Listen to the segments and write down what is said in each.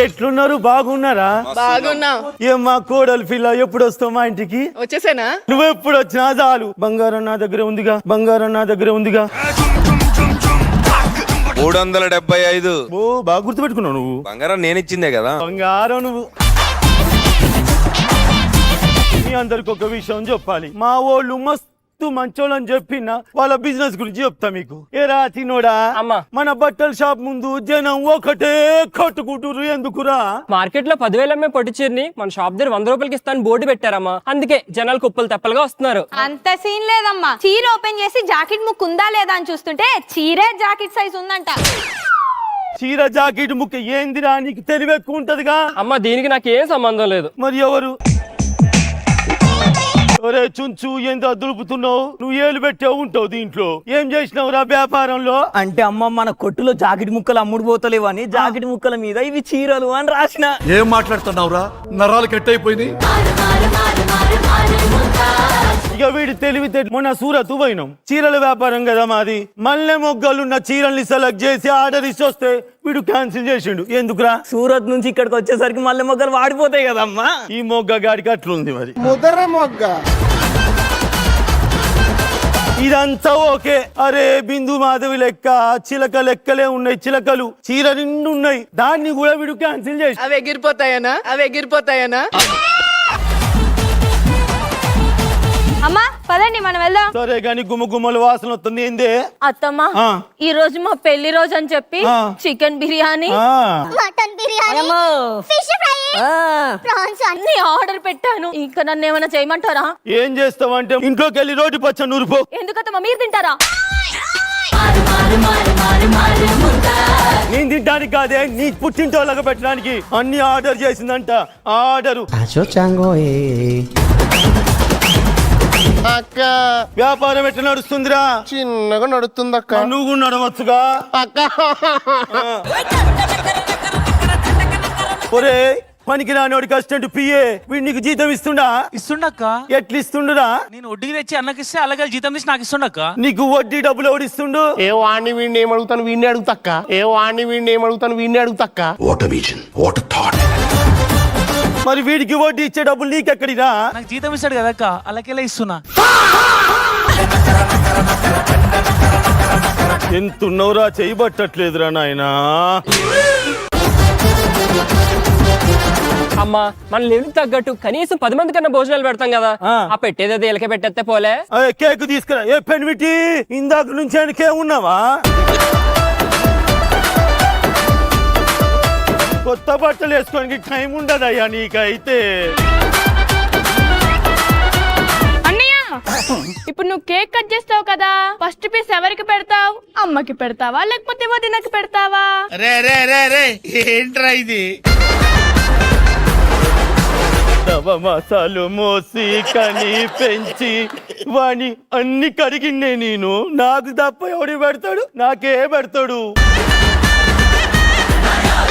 ఎట్లున్నారు? బాగున్నారా? బాగున్నా. ఏం మా కోడలు పిల్ల ఎప్పుడు వస్తావు మా ఇంటికి? వచ్చేసేనా? నువ్వు ఎప్పుడు వచ్చినా చాలు. బంగారం నా దగ్గర ఉందిగా, బంగారం నా దగ్గర ఉందిగా. 375. ఓ బాగా గుర్తుపెట్టుకున్నావు నువ్వు. బంగారం నేను ఇచ్చిందే కదా. బంగారం నువ్వు. మీ అందరికి ఒక విషయం చెప్పాలి. మా వాళ్ళు మస్తు మంచోళ్ళని చెప్పిన వాళ్ళ బిజినెస్ గురించి చెప్తా మీకు. ఏ రాతినోడా, మన బట్టల షాప్ ముందు జనం ఒకటే కట్టుకుంటురు. ఎందుకురా? మార్కెట్ లో 10,000 అమ్మే పొట్టి చీరని మన షాప్ దగ్గర 100 రూపాయలకి ఇస్తాను బోర్డు పెట్టారమ్మా. అందుకే జనాలు కుప్పలు తెప్పలుగా వస్తున్నారు. అంత సీన్ లేదమ్మా. చీర ఓపెన్ చేసి జాకెట్ ముక్కు ఉందా లేదా అని చూస్తుంటే చీరే జాకెట్ సైజ్ ఉందంట. చీర జాకెట్ ముక్క ఏందిరా? నీకు తెలివి ఎక్కువ ఉంటదిగా. అమ్మ దీనికి నాకు ఏం సంబంధం లేదు. మరి ఎవరు? ఒరే చుంచు, ఏందో దులుపుతున్నావు? నువ్వు ఏలు పెట్టే ఉంటావు దీంట్లో. ఏం చేసినావురా వ్యాపారంలో? అంటే అమ్మ మన కొట్టులో జాకెట్ ముక్కలు అమ్ముడు పోతలేవని జాకెట్ ముక్కల మీద ఇవి చీరలు అని రాసిన. ఏం మాట్లాడుతున్నావురా? నరాలు కట్టయిపోయింది. ఇక వీడి తెలివితే మొన్న సూరత్ పోయినాం. చీరల వ్యాపారం కదా మాది. మల్లె మొగ్గలున్న చీరల్ని సెలెక్ట్ చేసి ఆర్డర్ ఇచ్చి వస్తే వీడు క్యాన్సిల్ చేసిండు. ఎందుకురా? సూరత్ నుంచి ఇక్కడికి వచ్చేసరికి మల్లె మొగ్గలు వాడిపోతాయి కదమ్మా. ఈ మొగ్గ గాడికి అట్లుంది మరి. ముదర మొగ్గ ఇదంతా ఓకే. అరే బిందు మాధవి లెక్క చిలక లెక్కలే ఉన్నాయి. చిలకలు చీర నిండు ఉన్నాయి. దాన్ని కూడా వీడు క్యాన్సిల్ చేసి. అవి ఎగిరిపోతాయనా? అమ్మా పదండి మనం వెళ్దాం. సరే గాని గుమ్మగుమ్మల వాసన వస్తుంది. ఏందే అత్తమ్మా, ఈ రోజు మా పెళ్లి రోజు అని చెప్పి chicken biryani, mutton biryani, fish fry, prawns అన్ని ఆర్డర్ పెట్టాను. ఇంకా నన్ను ఏమైనా చేయమంటారా? ఏం చేస్తావంటే ఇంట్లోకి వెళ్ళి రోటి పచ్చ నూరుపో. ఎందుకత్తమ్మా మీరు తింటారా? నేను తింటానికి కాదే, నీ పుట్టింటోళ్ళగా పెట్టడానికి. అన్ని ఆర్డర్ చేసిందంట. ఆర్డరు అక్క వ్యాపారం ఎట్లా నడుస్తుందిరా? చిన్నగా నడుస్తుందక్క. నువ్వు నడవచ్చుగా అక్క. ఒరే పనికి రానివాడికి అసిస్టెంట్ పిఏ వీడు నీకు జీతం ఇస్తుండక్క. ఎట్లా ఇస్తుండురా? నేను వడ్డీకి తెచ్చి అన్నకిస్తే అలాగే జీతం తీసి నాకు ఇస్తుండక్క. నీకు వడ్డీ డబ్బులు ఎవడిస్తుండు? ఏ వాడిని వీడిని ఏమడుగుతాను వీడిని అడుగుతక్క. మరి వీడికి వడ్డీ ఇచ్చే డబ్బులు నీకెక్కడిరా? నాకు జీతం ఇస్తాడు కదక్క, అలాగే ఇస్తున్నా. ఎంతున్నవరా? చేయబట్టట్లేదురా నాయనా. అమ్మా మన లెవెల్ తగ్గట్టు కనీసం 10 మంది కన్నా భోజనాలు పెడతాం కదా. ఆ పెట్టేది ఎలకే పెట్టేస్తే పోలే. కేక్ తీసుకురా. ఏ పెన్విటి, ఇందాక నుంచి ఆయనకే ఉన్నావా? కొత్త బట్టలు వేసుకోనికి టైం ఉండదయ్యా నీకైతే. అన్నయ్య, ఇప్పుడు నువ్వు కేక్ కట్ చేస్తావు కదా, ఫస్ట్ పీస్ ఎవరికి పెడతావు? అమ్మకి పెడతావా లేకపోతే వదినకి పెడతావా? ఏంట్రా ఇది? మసాలు మోసి కని పెంచి వాణి అన్ని కడిగిండే నేను. నాకు తప్ప ఎవడి పెడతాడు? నాకే పెడతాడు.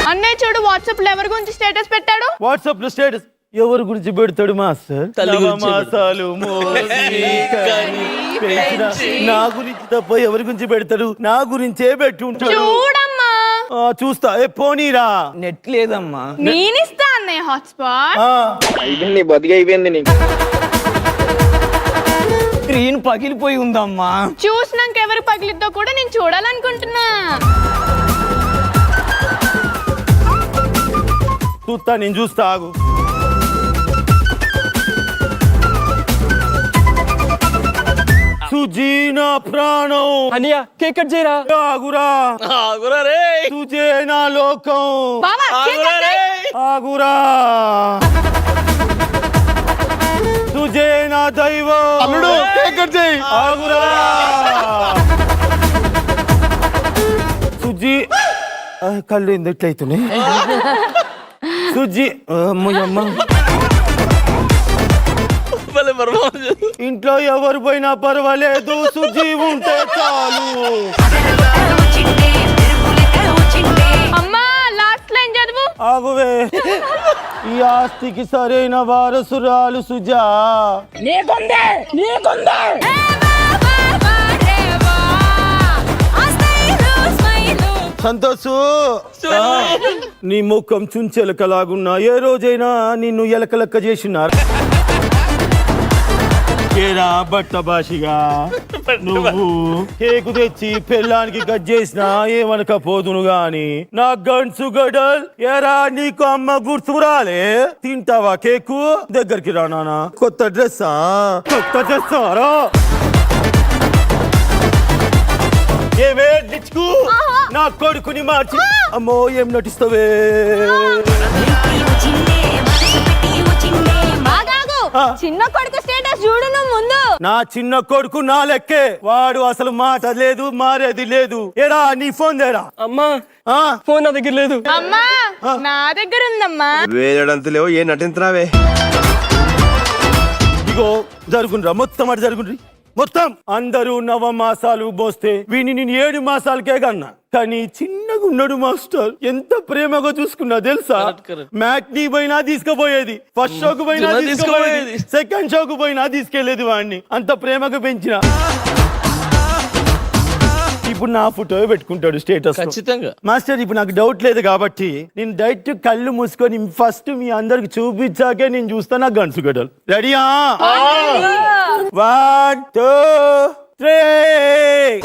అన్నయ్య చూడు, వాట్సాప్ లో ఎవరి గురించి స్టేటస్ పెట్టాడు? వాట్సాప్ లో స్టేటస్ ఎవరి గురించి పెడతాడు మాస్టర్? మసాలు మోసి కని పెంచిన నా గురించి తప్ప ఎవరి గురించి పెడతాడు? నా గురించే పెట్టి ఉంటాడు. చూడమ్మా. చూస్తా. ఏ పోనీరా. నెట్ లేదమ్మా. నేనిస్తా అన్నయ్య హాట్స్పాట్. అయిపోయింది నీకు. స్క్రీన్ పగిలిపోయి ఉందమ్మా. చూసినాక ఎవరు పగిలిద్దో కూడా నేను చూడాలనుకుంటున్నా. చూస్తా, నేను చూస్తా. ఆగు. సుజీనా ప్రాణం. అనియా కేక్ కట్ చేయరా. ఆగురా. రే. సుజేనా లోకం. బావా, కేక్ కట్ చేయి. ఆగురా. సుజేనా దైవం. అల్లుడు కేక్ కట్ చేయి. ఆగురా. సుజీ కళ్ళు ఎందుట్లయితున్నాయి? సుజీ అమ్మ. ఇంట్లో ఎవరు పోయినా పర్వాలేదు, సుజీ ఉంటే చాలు. అమ్మా లాస్ట్ లైన్ చదువు. ఆగువే. ఈ ఆస్తికి సరైన వారసురాలు సుజా. నీకుందే. సంతోష్ నీ ముఖం చుంచెలకలాగున్నా ఏ రోజైనా నిన్ను ఎలక చేసినారు ఏరా బట్ట భాషిగా నువ్వు కేకు తెచ్చి పెళ్ళానికి కట్ చేసినా ఏమనకపోదును గాని నా గన్సు గడల్ ఏరా నీకు అమ్మ గుర్తు రాలే తింటావా కేకు దగ్గరికి రా నాన్న కొత్త డ్రెస్సా రా ఏమే నిచ్చుకు నా కొడుకుని మార్చి అమ్మో ఏం నటిస్తావే చిన్న కొడుకు స్టేటస్ చూడు నువ్వు ముందు. నా చిన్న కొడుకు నా లెక్కే వాడు అసలు మాట లేదు మారేది లేదు ఏరా నీ ఫోన్ దేరా అమ్మా ఆ? ఫోన్ నా దగ్గర లేదు. అమ్మా నా దగ్గర ఉందమ్మా. వేయడంతలేవు ఏ నటించరావే ఇగో జరుగుండ్రా మొత్తం అటు జరుగుండ్రి మొత్తం అందరూ నవమాసాలు మోస్తే వీని నేను 7 మాసాలకే కన్నా కానీ చిన్నగా ఉన్నాడు మాస్టర్ ఎంత ప్రేమగా చూసుకున్నా తెలుసా మ్యాట్నీ పోయినా తీసుకుపోయేది ఫస్ట్ షోకు పోయినా తీసుకుపోయేది సెకండ్ షోకు పోయినా తీసుకెళ్లేది వాడిని అంత ప్రేమగా పెంచిన ఇప్పుడు నా ఫోటో పెట్టుకుంటాడు స్టేటస్ ఖచ్చితంగా. మాస్టర్ ఇప్పుడు నాకు డౌట్ లేదు కాబట్టి నేను డైరెక్ట్ కళ్ళు మూసుకొని ఫస్ట్ మీ అందరికి చూపించాకే నేను చూస్తా నాకు గన్సు గడలు రెడీయా 1 2 3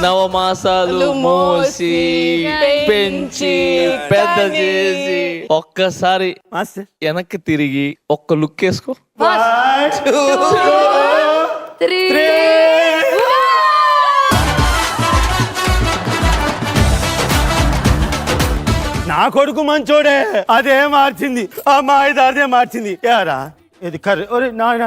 నవమాసాలు మోసి పెంచి పెద్ద చేసి ఒక్కసారి మాస్టర్ వెనక్కి తిరిగి ఒక్క లుక్ వేసుకో. 1 2 3 నా కొడుకు మంచోడే అదే మార్చింది ఆ మాయదారిదే మార్చింది యారా ఇది కర్రీ ఒరే నాయన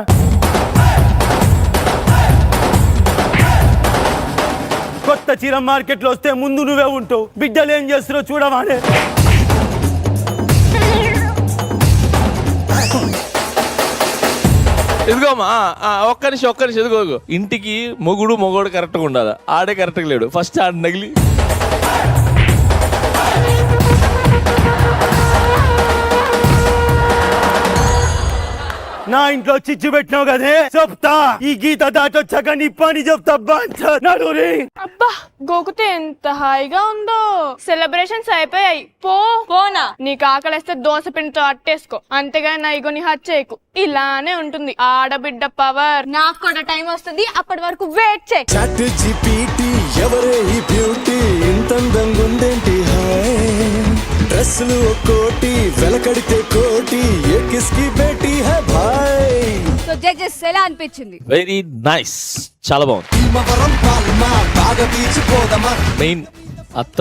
కొత్త చీర మార్కెట్ లో వస్తే ముందు నువ్వే ఉంటావు బిడ్డలు ఏం చేస్తున్నావు చూడవానే ఇదిగోమా ఒక్క నిమిషం ఇదిగో ఇంటికి మొగుడు కరెక్ట్గా ఉండాలి ఆడే కరెక్ట్గా లేడు ఫస్ట్ ఆడ నగిలి నా ఇంట్లో చిచ్చు పెట్టినావు కదే చెప్తా ఈ గీత దాటొచ్చాక నీ పని చెప్తా నడురి అబ్బా గోకుతే ఎంత హాయిగా ఉందో. సెలబ్రేషన్స్ అయిపోయాయి పోనా నీకు ఆకలిస్తే దోశ పిండితో అట్టేసుకో అంతేగాని నా ఇగో నీ హచ్చేయకు ఇలానే ఉంటుంది ఆడబిడ్డ పవర్. నాకు కూడా టైం వస్తుంది అప్పటి వరకు వెయిట్ చేయి. ఎవరే ఈ బ్యూటీ ఇంతందంగా ఉందేంటి డ్రెస్సులు ఒక్కోటి వెలకడితే కోటి ఏ కిస్కి బేటీ హై భాయ్. సో జడ్జెస్ ఎలా అనిపించింది? వెరీ నైస్ చాలా బాగుంది. మెయిన్ అత్త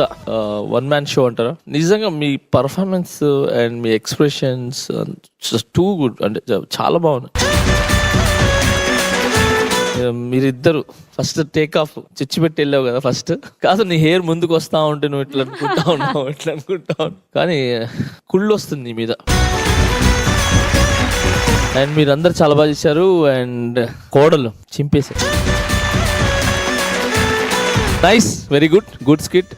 వన్ మ్యాన్ షో అంటారా నిజంగా మీ పర్ఫార్మెన్స్ అండ్ మీ ఎక్స్ప్రెషన్స్ టూ గుడ్ అంటే చాలా బాగున్నాయి. మీరిద్దరు ఫస్ట్ టేక్ ఆఫ్ చిచ్చి పెట్టి వెళ్ళావు కదా ఫస్ట్ కాదు నీ హెయిర్ ముందుకు వస్తా ఉంటే నువ్వు ఇట్లా అనుకుంటా ఉన్నావు కానీ కుళ్ళు వస్తుంది నీ మీద. అండ్ మీరందరు చాలా బాగా చేశారు అండ్ కోడలు చింపేశారు. Nice very good skit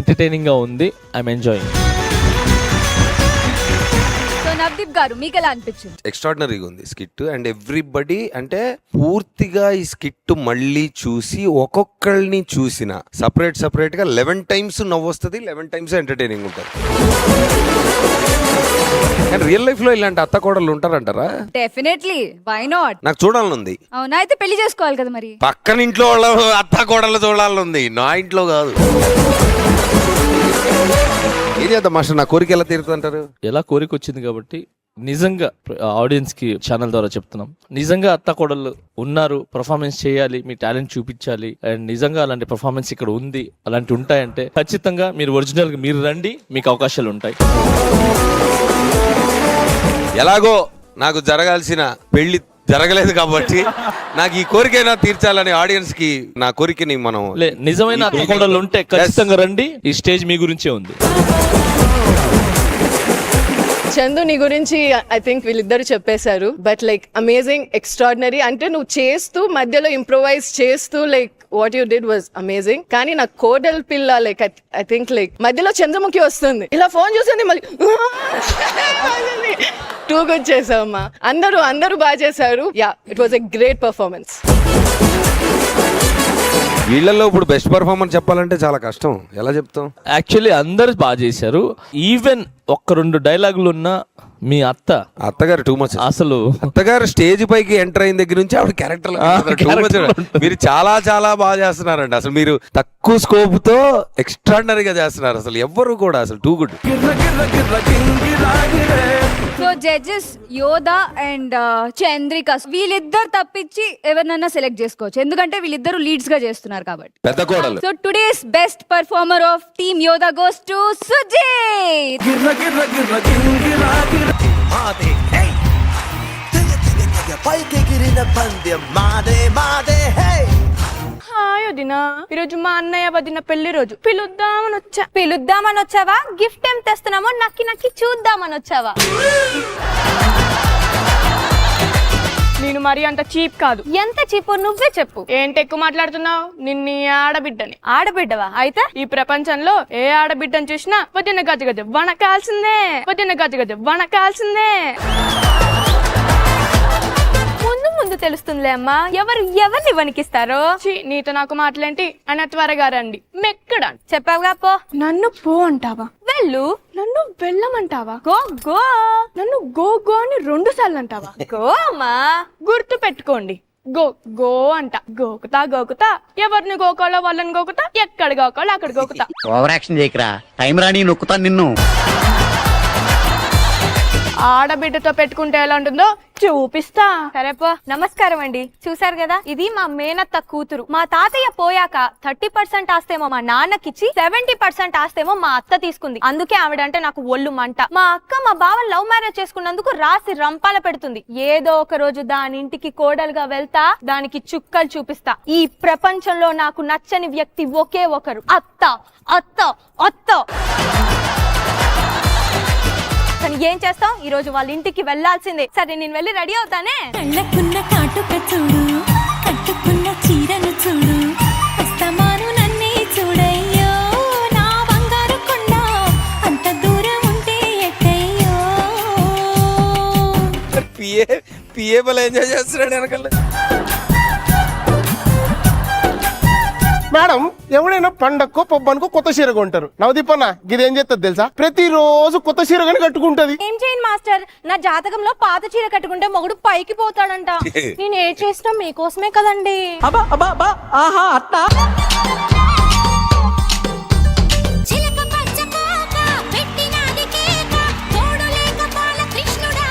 entertaining గా ఉంది ఐఎమ్ ఎంజాయింగ్. నవదీప్ గారు మీకు ఎలా అనిపించింది? ఎక్స్ట్రాడినరీగా ఉంది స్కిట్ అండ్ ఎవ్రీబడి అంటే పూర్తిగా ఈ స్కిట్ మళ్ళీ చూసి ఒక్కొక్కరిని చూసిన సపరేట్ గా 11 times నవ్వు వస్తుంది 11 times ఎంటర్టైనింగ్ ఉంటుంది. కానీ రియల్ లైఫ్ లో ఇలాంటి అత్త కోడలు ఉంటారంటారా? Definitely why not. నాకు చూడాలనుంది. అవునా అయితే పెళ్లి చేసుకోవాలి కదా మరి. పక్కన ఇంట్లో వాళ్ళ అత్త కోడలు చూడాలనుంది నా ఇంట్లో కాదు. ఏం చేద్దాం మాస్టర్ నా కోరిక ఎలా తీరుతుంటారు? ఎలా కోరిక వచ్చింది కాబట్టి నిజంగా ఆడియన్స్ కి ఛానల్ ద్వారా చెప్తున్నాం నిజంగా అత్త కోడళ్ళు ఉన్నారు పర్ఫార్మెన్స్ చేయాలి మీ టాలెంట్ చూపించాలి అండ్ నిజంగా అలాంటి పర్ఫార్మెన్స్ ఇక్కడ ఉంది అలాంటి ఉంటాయంటే ఖచ్చితంగా మీరు ఒరిజినల్ గా మీరు రండి మీకు అవకాశాలు ఉంటాయి. ఎలాగో నాకు జరగాల్సిన పెళ్లి జరగలేదు కాబట్టి నాకు ఈ కోరికైనా తీర్చాలని ఆడియన్స్ కి నా కోరికని మనం నిజమైన అత్త కోడళ్ళు ఉంటే ఖచ్చితంగా రండి ఈ స్టేజ్ మీ గురించే ఉంది. చందు నీ గురించి ఐ థింక్ వీళ్ళిద్దరు చెప్పేశారు బట్ లైక్ అమేజింగ్ ఎక్స్ట్రాడినరీ అంటే నువ్వు చేస్తూ మధ్యలో ఇంప్రొవైజ్ చేస్తూ like what you did was amazing. కానీ నా కోడల్ పిల్ల లైక్ ఐ థింక్ లైక్ మధ్యలో చంద్రముఖి వస్తుంది ఇలా ఫోన్ చూసింది మళ్ళీ టూ గుడ్ చేసావమ్మా. అందరూ బాగా చేశారు. Yeah it was a great performance. వీళ్ళల్లో ఇప్పుడు బెస్ట్ పర్ఫార్మర్ చెప్పాలంటే చాలా కష్టం, ఎలా చెప్తాం? యాక్చువల్లీ అందరు బాగా చేశారు. ఈవెన్ ఒక్క 2 డైలాగులు ఉన్న మీ అత్తగారు టూ మచ్. అసలు అత్తగారు స్టేజ్ పైకి ఎంటర్ అయిన దగ్గర నుంచి ఆవిడ క్యారెక్టర్ మీరు చాలా చాలా బాగా చేస్తున్నారండి. అసలు మీరు తక్కువ స్కోప్ తో ఎక్స్ట్రాడినరీగా చేస్తున్నారు. అసలు ఎవ్వరు కూడా అసలు టూ గుడ్. సో జడ్జెస్ యోధా అండ్ చంద్రిక వీళ్ళిద్దరు తప్పించి ఎవరినైనా సెలెక్ట్ చేసుకోవచ్చు, ఎందుకంటే వీళ్ళిద్దరు లీడ్స్ గా చేస్తున్నారు కాబట్టి. పెద్ద కోడలు. So today's best performer of team యోధా గోస్ టు సుజిత్. హాయ్ వదినా, ఈరోజు మా అన్నయ్య వదిన పెళ్లి రోజు, పిలుద్దామని వచ్చావా? గిఫ్ట్ ఏం తెస్తున్నామో నక్కి నక్కి చూద్దామని వచ్చావా? నేను మరి అంత చీప్ కాదు. ఎంత చీపో నువ్వే చెప్పు. ఏంటి ఎక్కువ మాట్లాడుతున్నావు? నిన్ను ఆడబిడ్డని. ఆడబిడ్డవా? అయితే ఈ ప్రపంచంలో ఏ ఆడబిడ్డని చూసినా వదిన గజ గజ వనకాల్సిందే, వదిన గజ గజ వనకాల్సిందే. ముందు ముందు తెలుస్తుందిలే అమ్మా ఎవరిని వణికిస్తారో. నీతో నాకు మాటలేంటి అని త్వరగా రండి. మెక్కడా చెప్పావుగా పో. నన్ను పో అంటావా? వెళ్ళు. నన్ను వెళ్ళమంటావా? Go go. నన్ను గో గో అని 2 సార్లు అంటావా? గో అమ్మా. గుర్తు పెట్టుకోండి, గో గో అంట. గోకుతా గోకుతా, ఎవరిని గోకాలో వాళ్ళని గోకుతా, ఎక్కడ గోకాలో అక్కడ గోకుతా. ఓవర్ యాక్షన్ చేయకరా, టైం రాని నొక్కుతాను నిన్ను. ఆడబిడ్డతో పెట్టుకుంటే ఎలా ఉంటుందో చూపిస్తా. సరే పో. నమస్కారం అండి. చూసారు కదా, ఇది మా మేనత్త కూతురు. మా తాతయ్య పోయాక 30% ఆస్తేమో మా నాన్నకిచ్చి 70% ఆస్తేమో మా అత్త తీసుకుంది. అందుకే ఆవిడంటే నాకు ఒళ్ళు మంట. మా అక్క మా బావని లవ్ మ్యారేజ్ చేసుకున్నందుకు రాసి రంపాల పెడుతుంది. ఏదో ఒక రోజు దాని ఇంటికి కోడలుగా వెళ్తా, దానికి చుక్కలు చూపిస్తా. ఈ ప్రపంచంలో నాకు నచ్చని వ్యక్తి ఒకే ఒకరు, అత్త అత్త అత్త. కానీ ఏం చేస్తాం, ఈ రోజు వాళ్ళ ఇంటికి వెళ్లాల్సిందే. సరే నేను వెళ్ళి రెడీ అవుతానే. కళ్ళకున్న కాటుక చూడు, కట్టుకున్న చీరను చూడు, వస్తమాను నన్నే చూడయ్యో, నా బంగారు కొండ అంత దూరం ఉంటే ఎట్టయ్యో. పిఏ బల ఎంజాయ్ చేస్తున్నాడు వెనకాల. మేడం, ఎవడైనా పండక్కో పబ్బనుకో కొత్త చీర కొంటారు. నవదీపన్న గిదేం చేస్తుంది తెలుసా? ప్రతిరోజు కొత్త చీర కానీ కట్టుకుంటది. ఏం చేయను మాస్టర్, నా జాతకంలో పాత చీర కట్టుకుంటే మొగుడు పైకి పోతాడంట. నేను ఏ చేసినా మీకోసమే కదండి. చిలక పచ్చ కోక పెట్టినాది కేక, తోడు లేక బాల కృష్ణుడా.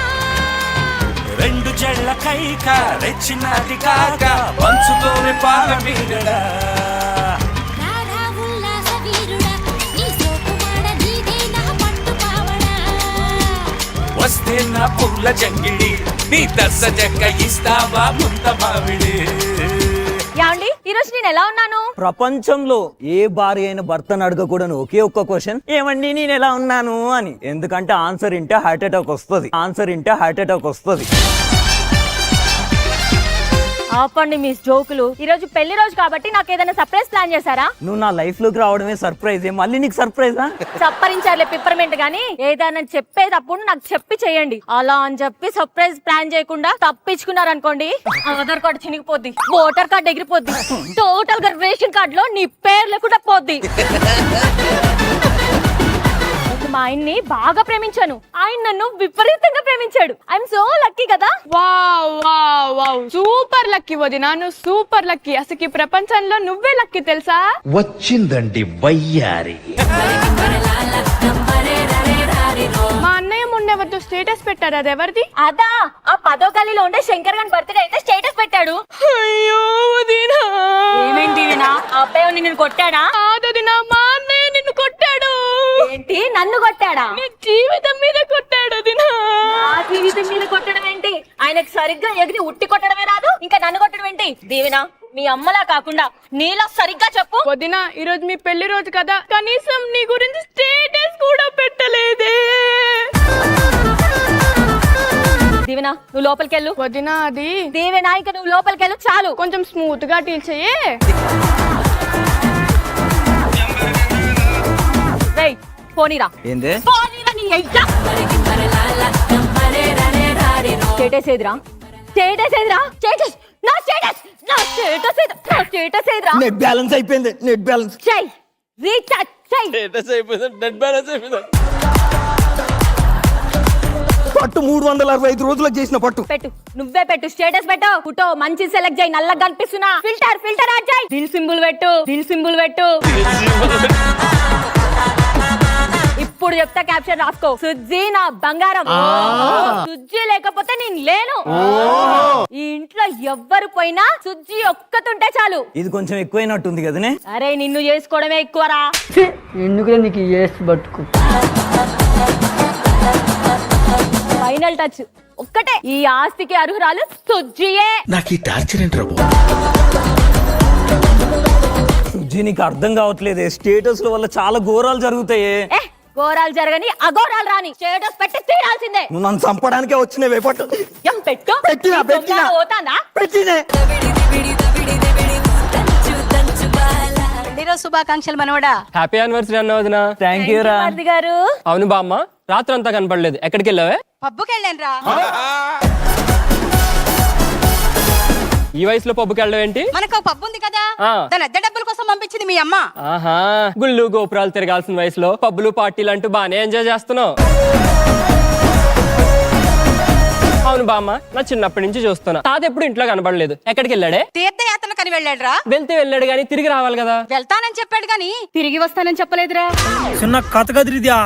2 జళ్ళ కైక రెచ్చినది కాక, పంచుతోనే పాల మీగడా. రారా ఉల్లాస వీరుడా, నీ సోకుమాడ నీదే నా పట్టు పావడా. వస్తే నా పుల్ల జంగిడి, నీ దర్శ జగ్గ ఇస్తావా ముంత మావిడి. యాండి, ఈ రోజు నేను ఎలా ఉన్నాను? ప్రపంచంలో ఏ భార్య అయిన భర్తను అడగకూడని ఒకే ఒక్క క్వశ్చన్, ఏమండి నేను ఎలా ఉన్నాను అని. ఎందుకంటే ఆన్సర్ ఇంటే హార్ట్ అటాక్ వస్తుంది. ఆపండి మీ జోకులు. ఈ రోజు పెళ్లి రోజు కాబట్టి నాకు ఏదైనా సర్ప్రైజ్ ప్లాన్ చేశారా? నువ్వు నా లైఫ్ లోకి రావడమే సర్ప్రైజ్, మళ్ళీ నీకు సర్ప్రైజా? సప్పరించారులే పిప్పర్మెంట్ గానీ, ఏదైనా చెప్పేటప్పుడు నాకు చెప్పి చేయండి. అలా అని చెప్పి సర్ప్రైజ్ ప్లాన్ చేయకుండా తప్పించుకున్నారనుకోండి, ఆధార్ కార్డు చినిగిపోద్ది, ఓటర్ కార్డు ఎగిరిపోద్ది, టోటల్ గా రేషన్ కార్డు లో నీ పేరు లేకుండా పోద్ది. మా ఆయన్ని బాగా ప్రేమించాను, ఆయన నన్ను విపరీతంగా ప్రేమించాడు. ఐఎమ్ సో లక్కీ కదా. Wow wow wow, super lucky వదినా, నువ్వు సూపర్ లక్కీ. అసలు ఈ ప్రపంచంలో నువ్వే లక్కీ తెలుసా? వచ్చిందండి వయ్యారి. మా అన్నయ్య మొన్న ఎవరితో స్టేటస్ పెట్టారు, అది ఎవరిది? అదా, ఆ 10వ గల్లీలో ఉండే శంకర్ గారి బర్త్డే అయితే స్టేటస్ పెట్టాడు. అయ్యో వదినా. ఏమేంటి ఆ అబ్బాయి నిన్ను కొట్టాడా? కాదదినా, మా అన్నయ్య నిన్ను కొట్టాడు. ఏంటి, నన్ను కొట్టాడా? నీ జీవితం మీద కొట్టాడు వదినా. నా జీవితం మీద కొట్టడం ఏంటి? ఆయనకు సరిగ్గా ఎగిరి ఉట్టి కొట్టడమే రాదు, ఇంకా నన్ను కొట్టడం ఏంటి? దీవెనా, మీ అమ్మలా కాకుండా నీలా సరిగ్గా చెప్పు. వదినా, ఈ రోజు మీ పెళ్లి రోజు కదా, కనీసం నీ గురించి స్టేటస్ కూడా పెట్టలేదే. దీవెనా, నువ్వు లోపలికెళ్ళు. వదినా, అది దీవెనా, ఇంకా నువ్వు లోపలికెళ్ళు చాలు. కొంచెం స్మూత్ గా డీల్ చెయ్యే. పోనీరా. ఏంది? స్టేటస్ ఏదిరా? స్టేటస్ ఏదిరా? స్టేటస్, నా స్టేటస్, నా స్టేటస్ ఏది? స్టేటస్ ఏదిరా నెట్ బ్యాలెన్స్ అయిపోయింది, నెట్ బ్యాలెన్స్. చెయ్ రీఛార్జ్ చెయ్. డెడ్ బ్యాలెన్స్ అయిపోయింది. పట్టు 365 రోజులకు చేసిన పట్టు. పెట్టు, నువ్వే పెట్టు, స్టేటస్ పెట్టు. ఫోటో మంచి సెలెక్ట్ చేయి, నల్లగా కనిపిస్తున్నా. ఫిల్టర్ యాడ్ చేయి. దిల్ సింబల్ పెట్టు, దిల్ సింబల్ పెట్టు. ఇప్పుడు చెప్తా, క్యాప్షన్ రాసుకో. సుజ్జి నా బంగారం. సుజ్జి లేకపోతే నేను లేను. ఈ ఇంట్లో ఎవ్వరు పోయినా సుజ్జి ఒక్కతుంటే చాలు. ఇది కొంచెం ఎక్కువైనట్టుంది కదనే. అరే నిన్ను చేసుకోవడమే ఎక్కువరా. ఎందుకు నీకు ఏసు బతుకు. ఫైనల్ టచ్ ఒక్కటే, ఈ ఆస్తికి అర్హురాలు సుజ్జియే. నాకు ఈ టార్చర్ ఏంట్రా సుజ్జి నీకు అర్థం కావట్లేదే, స్టేటస్ వల్ల చాలా ఘోరాలు జరుగుతాయే. ఘోరాలు జరగని అఘోరాలు రాని స్టేటస్ పెట్టి తీరాల్సిందే. నువ్వు నన్ను చంపడానికే వచ్చినవే పట్టు. ఏం పెట్టు, పెట్టినా పోతాందా? పెట్టినే. శుభాకాంక్షలు మనవడా. హ్యాపీ యానివర్సరీ అన్న వదిన. థ్యాంక్ యూ రా. గారు అవును బామ్మ, రాత్రి అంతా కనపడలేదు, ఎక్కడికి వెళ్ళావే? పబ్బుకి వెళ్ళాను రా. ఈ వయసులో పబ్బుకి వెళ్ళవేంటి? మనకు పబ్బు ఉంది కదా, ఆ. దాని అద్దె డబ్బుల కోసం పంపించింది మీ అమ్మ. ఆహా, గుళ్ళు గోపురాలు తిరగాల్సిన వయసులో పబ్బులు పార్టీలు అంటూ బానే ఎంజాయ్ చేస్తున్నావు. అవును బామ్మ, నా చిన్నప్పటి నుంచి చూస్తున్నా, తాత ఎప్పుడు ఇంట్లో కనబడలేదు, ఎక్కడికి వెళ్ళాడే? తీర్థయాత్ర కని వెళ్ళాడు రా. వెళ్తే వెళ్ళాడు గానీ తిరిగి రావాలి కదా. వెళ్తానని చెప్పాడు గాని తిరిగి వస్తానని చెప్పలేదురా. చిన్న కథ కదిరిద్యా.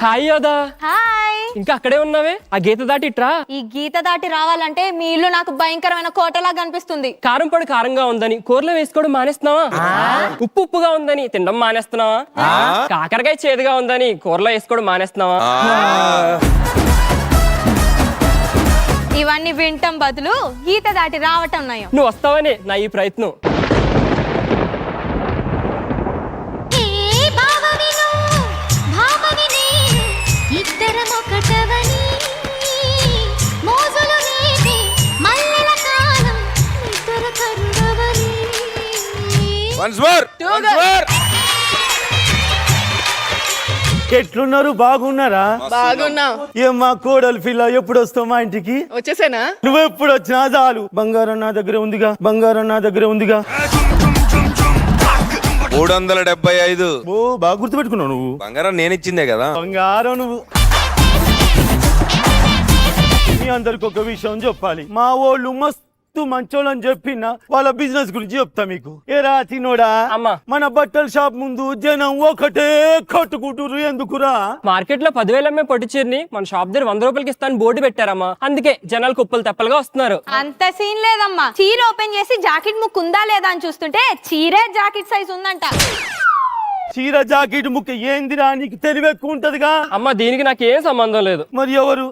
హాయ్ యోదా. హాయ్. ఇంకా అక్కడే ఉన్నావే, ఆ గీత దాటి ఇట్రా. ఈ గీత దాటి రావాలంటే మీ ఇల్లు నాకు భయంకరమైన కోటలా కనిపిస్తుంది. కారం పొడి కారంగా ఉందని కూరలో వేసుకోవడం మానేస్తున్నావా? ఉప్పు ఉప్పుగా ఉందని తినడం మానేస్తున్నావా? కాకరకాయ చేదుగా ఉందని కూరలో వేసుకోవడం మానేస్తున్నావా? ఇవన్నీ వింటం బదులు గీత దాటి రావటం నయం. నువ్వు వస్తావని నా ఈ ప్రయత్నం. ఇద్దరం ఒకటవని మోజులు రేపే మల్లెల కాలం నిద్ర కరుడవని. Once more. ఎట్లున్నారు, బాగున్నారా? బాగున్నా. ఏం మా కోడలు పిల్ల, ఎప్పుడు వస్తావు మా ఇంటికి? వచ్చేసానా? నువ్వు ఎప్పుడు వచ్చినా చాలు. బంగారం నా దగ్గర ఉందిగా, బంగారం నా దగ్గర ఉందిగా. 375. ఓ బాగా గుర్తుపెట్టుకున్నావు నువ్వు. బంగారం నేను ఇచ్చిందే కదా. బంగారం నువ్వు. మీ అందరికి ఒక విషయం చెప్పాలి. మా వాళ్ళు మస్తు మంచోళ్ళని చెప్పిన వాళ్ళ బిజినెస్ గురించి చెప్తా మీకు. ఏ రాతినోడా, అమ్మా. మన బట్టల షాప్ ముందు జనం ఒకటే కట్టుకుంటురు. ఎందుకురా? మార్కెట్ లో 10,000 అమ్మే పట్టు చీరని మన షాప్ దగ్గర 100 రూపాయలకి ఇస్తాను బోర్డు పెట్టారమ్మా, అందుకే జనాలు కుప్పలు తెప్పలుగా వస్తున్నారు. అంత సీన్ లేదమ్మా. చీర ఓపెన్ చేసి జాకెట్ ముక్కు ఉందా లేదా అని చూస్తుంటే చీరే జాకెట్ సైజ్ ఉందంట. చీర జాకెట్ ముక్క ఏందిరా, నీకు తెలివి ఎక్కువ ఉంటదిగా. అమ్మా, దీనికి నాకేం సంబంధం లేదు. మరి ఎవరు?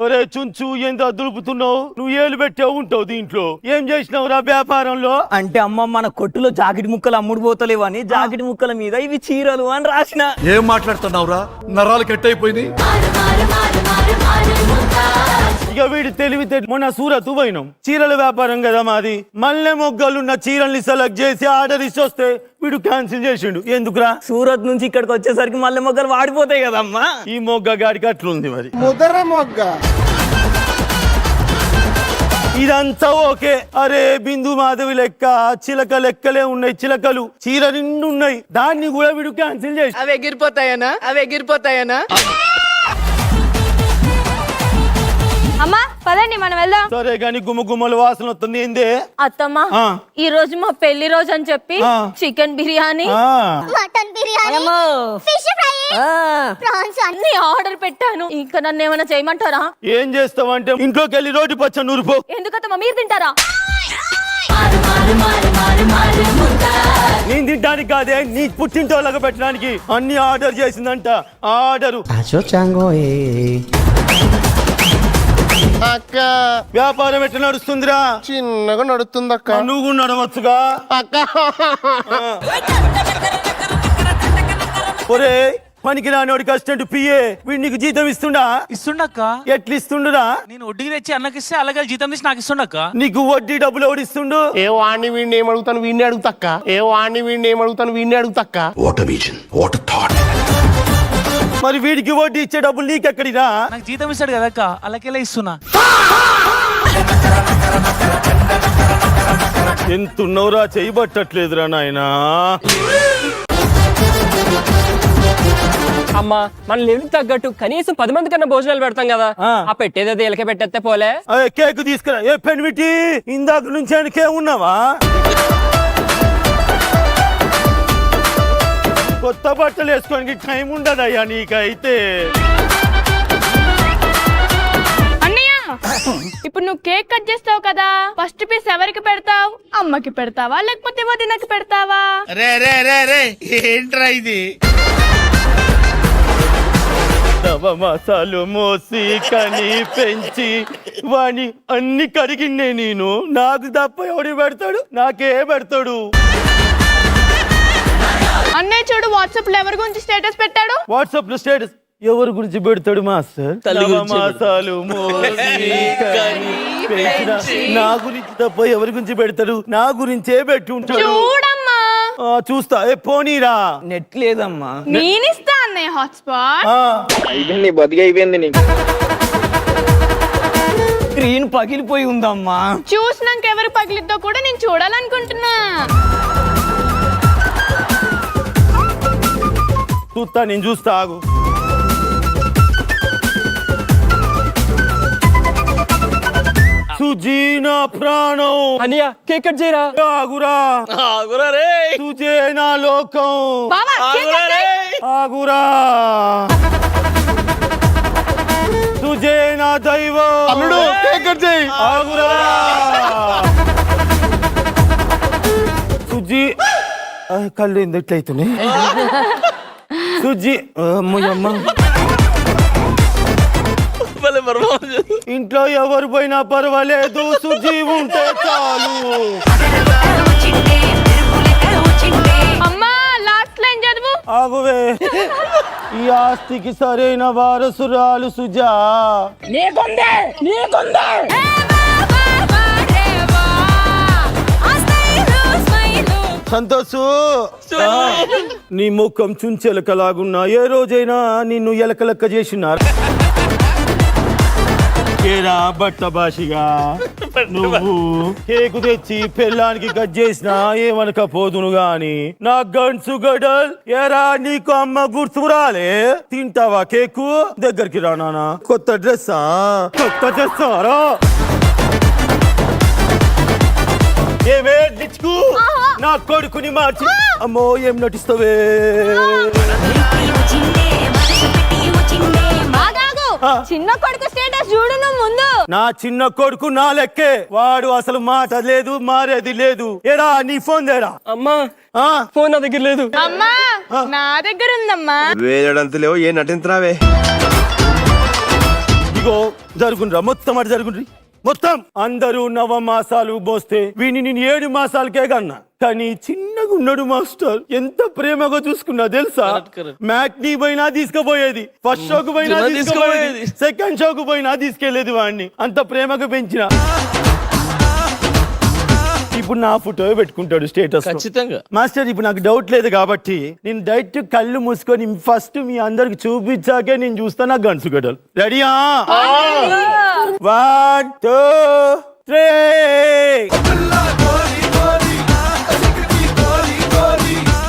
ఒరే చుంచు, ఎంత దులుపుతున్నావు? నువ్వు ఏలు పెట్టే ఉంటావు దీంట్లో. ఏం చేసినావురా వ్యాపారంలో? అంటే అమ్మ, మన కొట్టులో జాకెట్ ముక్కలు అమ్ముడు పోతలేవని జాకెట్ ముక్కల మీద ఇవి చీరలు అని రాసిన. ఏం మాట్లాడుతున్నావురా? నరాలు కట్ అయిపోయింది. ఇక వీడి తెలివితే మొన్న సూరత్ పోయినాం. చీరల వ్యాపారం కదా మాది. మల్లె మొగ్గలున్న చీరల్ని సెలెక్ట్ చేసి ఆర్డర్ ఇచ్చి వస్తే వీడు క్యాన్సిల్ చేసిండు. ఎందుకురా? సూరత్ నుంచి ఇక్కడికి వచ్చేసరికి మళ్ళీ మొగ్గలు వాడిపోతాయి కదమ్మా. ఈ మొగ్గ గాడికి అట్లుంది మరి. ఇదంతా ఓకే. అరే బిందు మాధవి లెక్క చిలక లెక్కలే ఉన్నాయి. చిలకలు చీర నిండు ఉన్నాయి, దాన్ని కూడా వీడు క్యాన్సిల్ చేసి. అవి ఎగిరిపోతాయనా? అమ్మా పదండి మనం వెళ్దాం. సరే గాని గుమ్మగుమ్మల వాసన వస్తుంది. ఏందే? అత్తమ్మా, ఆ. ఈ రోజు మా పెళ్లి రోజు అని చెప్పి ఆ. Chicken biryani, mutton biryani, fish fry, prawns అన్ని ఆర్డర్ పెట్టాను. ఇంకా నన్ను ఏమైనా చేయమంటారా? ఏం చేస్తావంటే ఇంట్లోకి వెళ్ళి రోటి పచ్చ నూరుపో. ఎందుకత్తమ్మా, మీరు తింటారా? నేను తింటానికి కాదే, నీ పుట్టింటోళ్ళగా పెట్టడానికి అన్ని ఆర్డర్ చేసిందంట. ఆర్డరు అక్క వ్యాపారం ఎట్లా నడుస్తుందిరా? చిన్నగా నడుస్తుంది అక్క. నువ్వు కూడా నడవచ్చుగా అక్క. ఒరే పనికి రానివాడికి అసిస్టెంట్ పిఏ, వీడు నీకు జీతం ఇస్తుండా? ఇస్తుండక్క. ఎట్లు ఇస్తుండురా? నేను వడ్డీకి తెచ్చి అన్నకిస్తే అలాగే జీతం తీసి నాకు ఇస్తుండక్క. నీకు వడ్డీ డబ్బులు ఎవడు ఇస్తుండు? ఏ వాడిని వీడిని ఏం అడుగుతాను, వీడిని అడుగుతక్క. వీడిని అడుగుతక్క. మరి వీడికి వడ్డీ ఇచ్చే డబ్బులు నీకెక్కడిరా? నాకు జీతం ఇస్తాడు కదక్క, అలాగే ఇస్తున్నా. ఎంతున్నవరా చేయబట్టట్లేదురా నాయనా. అమ్మా మన లెవెల్ తగ్గట్టు కనీసం 10 మంది కన్నా భోజనాలు పెడతాం కదా, ఆ పెట్టేది ఇలకే పెట్టేస్తే పోలే. కేక్ తీసుకురా. ఏ పెన్విటి ఇందాక నుంచి ఆయనకే ఉన్నావా? కొత్త బట్టలు వేసుకోడానికి టైం ఉండదయ్యా నీకైతే. అన్నయ్య ఇప్పుడు నువ్వు కేక్ కట్ చేస్తావు కదా, ఫస్ట్ పీస్ ఎవరికి పెడతావు? అమ్మకి పెడతావా లేకపోతే వదినకి పెడతావా? రే రే రే రే ఏంట్రా ఇది? నవమాసాలు మోసి కని పెంచి వాణి అన్ని కడిగిండే నేను. నాకు తప్ప ఎవడి పెడతాడు? నాకే పెడతాడు. అన్నయ్య చూడు వాట్సాప్ లో ఎవరి గురించి స్టేటస్ పెట్టాడు. వాట్సాప్ లో స్టేటస్ ఎవరి గురించి పెడతాడు మాస్టర్? నవమాసాలు మోసి కని పెంచిన నా గురించి తప్ప ఎవరి గురించి పెడతాడు? నా గురించే పెట్టి ఉంటాడు. చూడమ్మా చూస్తా. ఏ పోనీరా. నెట్ లేదమ్మా. నేనిస్తా అన్నయ్య హాట్స్పాట్. అయిపోయింది బతికి అయిపోయింది నీకు. స్క్రీన్ పగిలిపోయి ఉందమ్మా. చూసినాక ఎవరు పగిలిద్దో కూడా నేను చూడాలనుకుంటున్నా. చూస్తా, నేను చూస్తా, ఆగు. సుజీనా ప్రాణం. అనియా కేక్ కట్ చేయరా. ఆగురా. ఆగురా రే. సుజేనా లోకం. బావా కేక్ కట్ చేయి. ఆగురా. సుజేనా దైవం. అల్లుడు కేక్ కట్ చేయి. ఆగురా. సుజీ కళ్ళు ఎందుట్లయితున్నాయి? సుజీ అమ్మయ్యమ్మ. ఇంట్లో ఎవరు పోయినా పర్వాలేదు, సుజీ ఉంటే చాలు. అమ్మా లాస్ట్ లైన్ చదువు. ఆగువే. ఈ ఆస్తికి సరైన వారసురాలు సుజా. సంతోషు, నీ ముఖం చుంచెలకలాగున్నా ఏ రోజైనా నిన్ను ఎలకలెక్క చేసినారు? ఏరా బట్ట భాషగా నువ్వు కేకు తెచ్చి పెళ్ళానికి కట్ చేసినా ఏమనకపోదును గాని నా గన్సు గడల్ ఏరా నీకు అమ్మ గుర్తురాలే? తింటావా కేకు? దగ్గరికి రా నాన్న. కొత్త డ్రెస్సా? కొత్త డ్రెస్సా రా. ఏమే నిచ్చుకు నా కొడుకుని మార్చి. అమ్మో ఏం నటిస్తావే? చిన్న కొడుకు స్టేటస్ చూడు నువ్వు ముందు. నా చిన్న కొడుకు నా లెక్కే. వాడు అసలు మాట లేదు, మారేది లేదు. ఏరా నీ ఫోన్ దేరా? అమ్మా ఫోన్ నా దగ్గర లేదు. అమ్మా నా దగ్గర ఉందమ్మా. వేయడంతలేవు ఏ నటించరావే. ఇగో జరుగుండ్రా, మొత్తం అటు జరుగుండ్రి. మొత్తం అందరూ నవమాసాలు మోస్తే వీని నేను 7 మాసాలకే కన్నా. కానీ చిన్నగా ఉన్నాడు మాస్టర్. ఎంత ప్రేమగా చూసుకున్నా తెలుసా? మ్యాట్నీ పోయినా తీసుకుపోయేది, ఫస్ట్ షోకు పోయినా తీసుకుపోయేది, సెకండ్ షోకు పోయినా తీసుకెళ్లేది వాడిని. అంత ప్రేమగా పెంచిన. ఇప్పుడు నా ఫోటో పెట్టుకుంటాడు స్టేటస్. ఖచ్చితంగా మాస్టర్ ఇప్పుడు నాకు డౌట్ లేదు కాబట్టి నేను డైరెక్ట్ కళ్ళు మూసుకొని ఫస్ట్ మీ అందరికి చూపించాకే నేను చూస్తా. నాకు గన్సు గడలు రెడీయా? 1 2 3.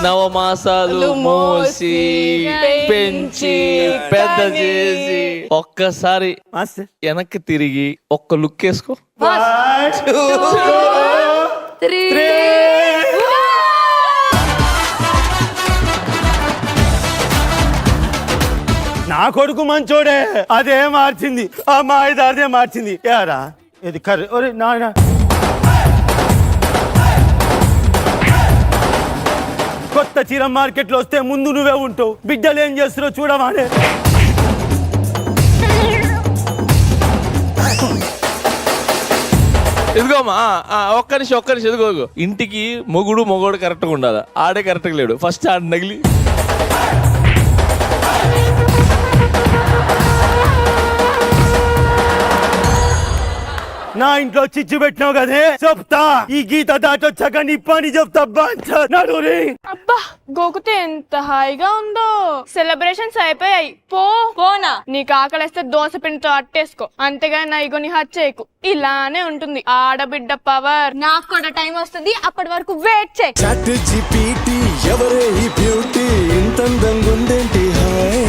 నవమాసాలు మోసి పెంచి పెద్ద చేసి ఒక్కసారి మాస్టర్ వెనక్కి తిరిగి ఒక్క లుక్ వేసుకో. 1 2 3. నా కొడుకు మంచోడే, అదే మార్చింది. ఆ మాయదారిదే మార్చింది. యారా ఇది కర్రీ. ఒరే నాయన కొత్త చీర మార్కెట్లో వస్తే ముందు నువ్వే ఉంటావు. బిడ్డలు ఏం చేస్తారో చూడవానే. ఇదిగోమా ఒక్క నిమిషం ఎదుగో. ఇంటికి మొగుడు కరెక్ట్గా ఉండాలి. ఆడే కరెక్ట్గా లేడు. ఫస్ట్ ఆడ నగిలి నా ఇంట్లో చిచ్చు పెట్టినావు కదే చెప్తా. ఈ గీత దాటొచ్చాక నీ పని చెప్తా. నడురి. అబ్బా గోకుతే ఎంత హాయిగా ఉందో. సెలబ్రేషన్స్ అయిపోయాయి. పోనా నీకు ఆకలిస్తే దోశ పిండితో అట్టేసుకో. అంతేగాని నా ఇగోని హత్య చేయకు. ఇలానే ఉంటుంది ఆడబిడ్డ పవర్. నాకు కూడా టైం వస్తుంది, అప్పటి వరకు వెయిట్ చేయి. చాట్ జీపీటీ ఎవరే ఈ బ్యూటీ ఇంతందంగుందేంటి హాయ్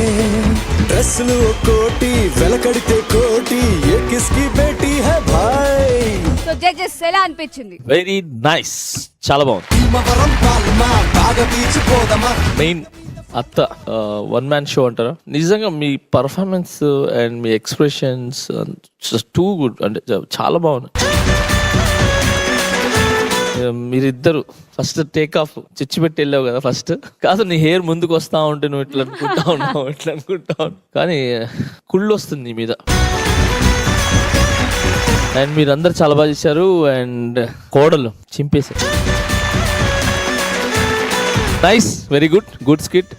డ్రెస్సులు కోటి వెలకడితే కోటి ఏ కిస్కి బేటీ హై భాయ్. సో జడ్జెస్ ఎలా అనిపించింది? వెరీ నైస్, చాలా బాగుంది. మెయిన్ అత్త వన్ మ్యాన్ షో అంటారా, నిజంగా మీ పర్ఫార్మెన్స్ అండ్ మీ ఎక్స్ప్రెషన్స్ టూ గుడ్, అంటే చాలా బాగున్నాయి. మీరిద్దరు ఫస్ట్ టేక్ ఆఫ్ చిచ్చి పెట్టి వెళ్ళావు కదా ఫస్ట్. కాదు నీ హెయిర్ ముందుకు వస్తా ఉంటే నువ్వు ఇట్లా అనుకుంటా ఉన్నావు, ఇట్లా అనుకుంటా ఉన్నావు, కానీ కుళ్ళు వస్తుంది నీ మీద. అండ్ మీరందరు చాలా బాగా చేశారు. అండ్ కోడలు చింపేశారు. Nice, very good, good skit,